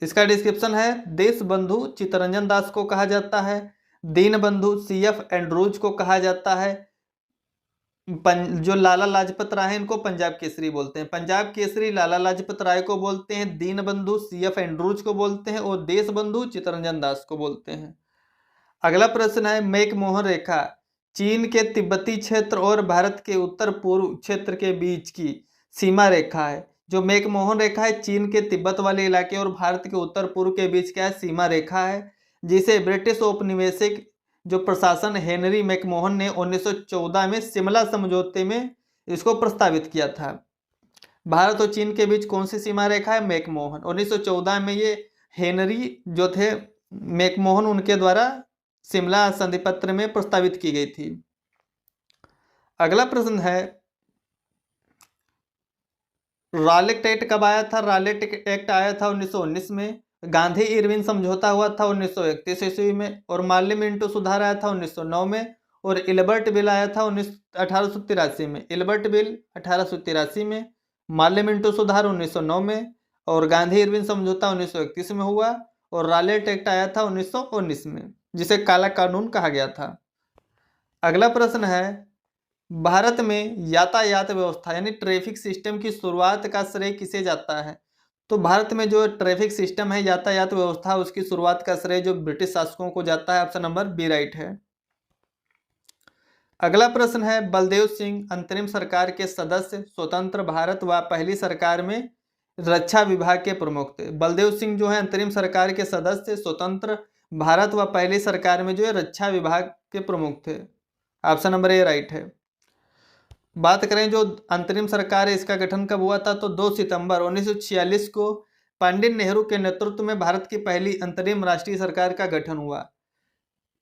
इसका डिस्क्रिप्शन है, देश बंधु चित्तरंजन दास को कहा जाता है। दीन बंधु सीएफ एंड्रूज को कहा जाता है। जो लाला लाजपत राय है इनको पंजाब केसरी बोलते हैं। पंजाब केसरी लाला लाजपत राय को बोलते हैं, दीन बंधु सीएफ एंड्रूज को बोलते हैं और देश बंधु चित्तरंजन दास को बोलते हैं। अगला प्रश्न है, मैकमोहन रेखा चीन के तिब्बती क्षेत्र और भारत के उत्तर पूर्व क्षेत्र के बीच की सीमा रेखा है। जो मैकमोहन रेखा है चीन के तिब्बत वाले इलाके और भारत के उत्तर पूर्व के बीच क्या है? सीमा रेखा है, जिसे ब्रिटिश औपनिवेशिक जो प्रशासन हेनरी मैकमोहन ने 1914 में शिमला समझौते में इसको प्रस्तावित किया था। भारत और चीन के बीच कौन सी सीमा रेखा है? मैकमोहन। 1914 में ये हेनरी जो थे मैकमोहन उनके द्वारा शिमला संधि पत्र में प्रस्तावित की गई थी। अगला प्रश्न है, रॉलेट एक्ट कब आया था? रॉलेट एक्ट आया था 1919 में। गांधी इरविन समझौता हुआ था 1931 ईस्वी में, और मार्ली मिंटो सुधार आया था 1909 में, और इल्बर्ट बिल आया था 1883 में। इल्बर्ट बिल 1883 में, मार्ली मिंटो सुधार 1909 में, और गांधी इरविन समझौता 1931 में हुआ, और रॉलेट एक्ट आया था 1919 में, जिसे काला कानून कहा गया था। अगला प्रश्न है, भारत में यातायात व्यवस्था यानी ट्रैफिक सिस्टम की शुरुआत का श्रेय किसे जाता है? तो भारत में जो ट्रैफिक सिस्टम है यातायात व्यवस्था उसकी शुरुआत का श्रेय जो ब्रिटिश शासकों को जाता है। ऑप्शन नंबर बी राइट है। अगला प्रश्न है, बलदेव सिंह अंतरिम सरकार के सदस्य, स्वतंत्र भारत व पहली सरकार में रक्षा विभाग के प्रमुख थे। बलदेव सिंह जो है अंतरिम सरकार के सदस्य, स्वतंत्र भारत व पहली सरकार में जो है रक्षा विभाग के प्रमुख थे। ऑप्शन नंबर ए राइट है। बात करें जो अंतरिम सरकार है इसका गठन कब हुआ था, तो 2 सितंबर 1946 को पंडित नेहरू के नेतृत्व में भारत की पहली अंतरिम राष्ट्रीय सरकार का गठन हुआ।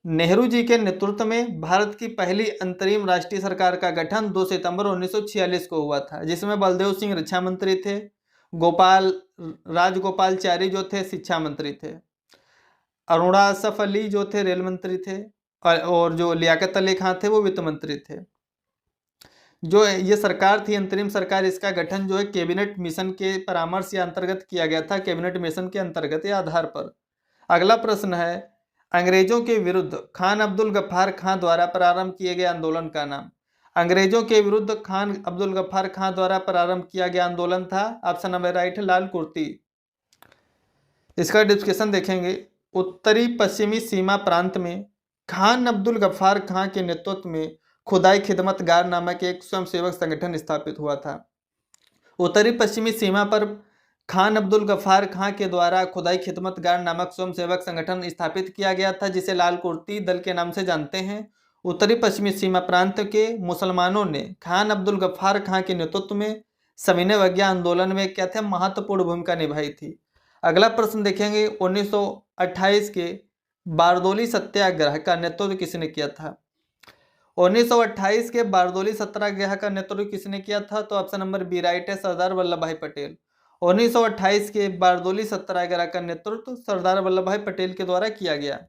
नेहरू जी के नेतृत्व में भारत की पहली अंतरिम राष्ट्रीय सरकार का गठन 2 सितंबर 1946 को हुआ था, जिसमें बलदेव सिंह रक्षा मंत्री थे, राजगोपालचारी जो थे शिक्षा मंत्री थे, अरुणा असफ अली जो थे रेल मंत्री थे, और जो लियाकत अली खान थे वो वित्त मंत्री थे। जो ये सरकार थी अंतरिम सरकार, इसका गठन जो है कैबिनेट मिशन के परामर्श या अंतर्गत किया गया था, कैबिनेट मिशन के अंतर्गत या आधार पर। अगला प्रश्न है, अंग्रेजों के विरुद्ध खान अब्दुल गफ्फार खां द्वारा प्रारंभ किए गए आंदोलन का नाम। अंग्रेजों के विरुद्ध खान अब्दुल गफ्फार खां द्वारा प्रारंभ किया गया आंदोलन था, ऑप्शन नंबर राइट है, लाल कुर्ती। इसका डिस्क्रिप्शन देखेंगे, उत्तरी पश्चिमी सीमा प्रांत में खान अब्दुल गफ्फार खां के नेतृत्व में खुदाई खिदमतगार नामक एक स्वयंसेवक संगठन स्थापित हुआ था। उत्तरी पश्चिमी सीमा पर खान अब्दुल गफ्फार खां के द्वारा खुदाई खिदमतगार नामक स्वयंसेवक संगठन स्थापित किया गया था, जिसे लाल कुर्ती दल के नाम से जानते हैं। उत्तरी पश्चिमी सीमा प्रांत के मुसलमानों ने खान अब्दुल गफ्फार खां के नेतृत्व में सविनय अवज्ञा आंदोलन में क्या थे, महत्वपूर्ण भूमिका निभाई थी। अगला प्रश्न देखेंगे, 1928 के बारदोली सत्याग्रह का नेतृत्व किसने किया था। 1928 के बारदोली सत्याग्रह का नेतृत्व किसने किया था, तो ऑप्शन नंबर बी राइट है, सरदार वल्लभ भाई पटेल। 1928 के बारदोली सत्याग्रह का नेतृत्व सरदार वल्लभ भाई पटेल के द्वारा किया गया।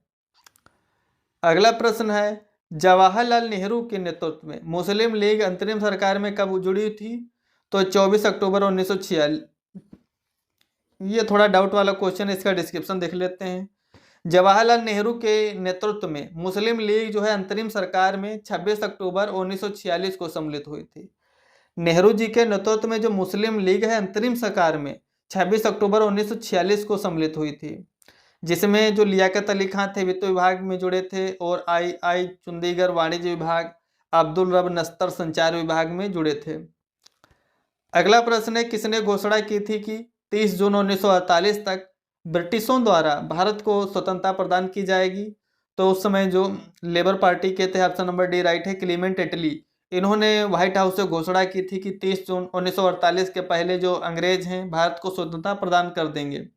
अगला प्रश्न है, जवाहरलाल नेहरू के नेतृत्व में मुस्लिम लीग अंतरिम सरकार में कब जुड़ी थी, तो 24 अक्टूबर 1946। ये थोड़ा डाउट वाला क्वेश्चन है, इसका डिस्क्रिप्शन देख लेते हैं। जवाहरलाल नेहरू के नेतृत्व में मुस्लिम लीग जो है अंतरिम सरकार में 26 अक्टूबर 1946 को सम्मिलित हुई थी। नेहरू जी के नेतृत्व में जो मुस्लिम लीग है अंतरिम सरकार में 26 अक्टूबर 1946 को सम्मिलित हुई थी, जिसमें जो लियाकत अली खान थे वित्त विभाग में जुड़े थे, और आई चंडीगढ़ वाणिज्य विभाग, अब्दुल रब नस्तर संचार विभाग में जुड़े थे। अगला प्रश्न है, किसने घोषणा की थी कि 30 जून 1948 तक ब्रिटिशों द्वारा भारत को स्वतंत्रता प्रदान की जाएगी, तो उस समय जो लेबर पार्टी के थे, ऑप्शन नंबर डी राइट है, क्लीमेंट एटली, इन्होंने व्हाइट हाउस से घोषणा की थी कि 30 जून 1948 के पहले जो अंग्रेज हैं भारत को स्वतंत्रता प्रदान कर देंगे।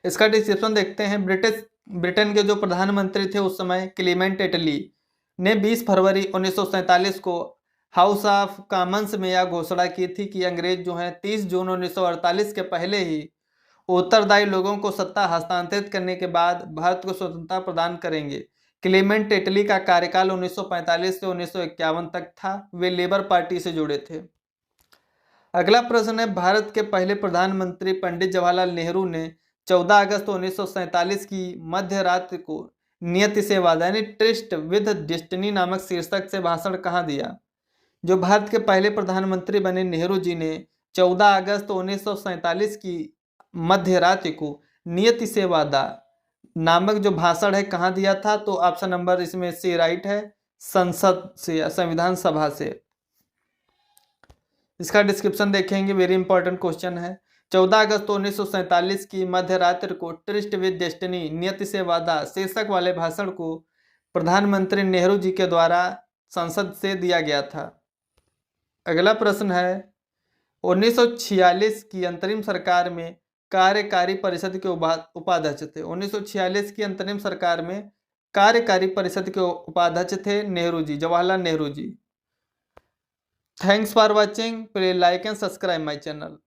इसका डिस्क्रिप्शन देखते हैं। ब्रिटेन के जो प्रधानमंत्री थे उस समय क्लीमेंट एटली ने 20 फरवरी 1947 को हाउस ऑफ कॉमन्स में यह घोषणा की थी कि अंग्रेज जो हैं 30 जून 1948 के पहले ही उत्तरदायी लोगों को सत्ता हस्तांतरित करने के बाद भारत को स्वतंत्रता प्रदान करेंगे। क्लीमेंट एटली का कार्यकाल 1945 से 1951 तक था। वे लेबर पार्टी से जुड़े थे। अगला प्रश्न है, भारत के पहले प्रधानमंत्री पंडित जवाहरलाल नेहरू ने 14 अगस्त 1947 की मध्य रात्रि को नियति से वादा यानी ट्रिस्ट विद डेस्टिनी नामक शीर्षक से भाषण कहाँ दिया। जो भारत के पहले प्रधानमंत्री बने नेहरू जी ने 14 अगस्त 1947 की मध्य रात्रि को नियति से वादा नामक जो भाषण है कहाँ दिया था, तो ऑप्शन नंबर इसमें सी राइट है, संसद से या संविधान सभा से। इसका डिस्क्रिप्शन देखेंगे, वेरी इंपॉर्टेंट क्वेश्चन है। 14 अगस्त 1947 की मध्य रात्रि को ट्रिस्ट विद डेस्टिनी नियति से वादा शीर्षक वाले भाषण को प्रधानमंत्री नेहरू जी के द्वारा संसद से दिया गया था। अगला प्रश्न है, 1946 की अंतरिम सरकार में कार्यकारी परिषद के उपाध्यक्ष थे। 1946 की अंतरिम सरकार में कार्यकारी परिषद के उपाध्यक्ष थे Nehru ji, Jawaharlal Nehru ji. Thanks for watching. Please like and subscribe my channel.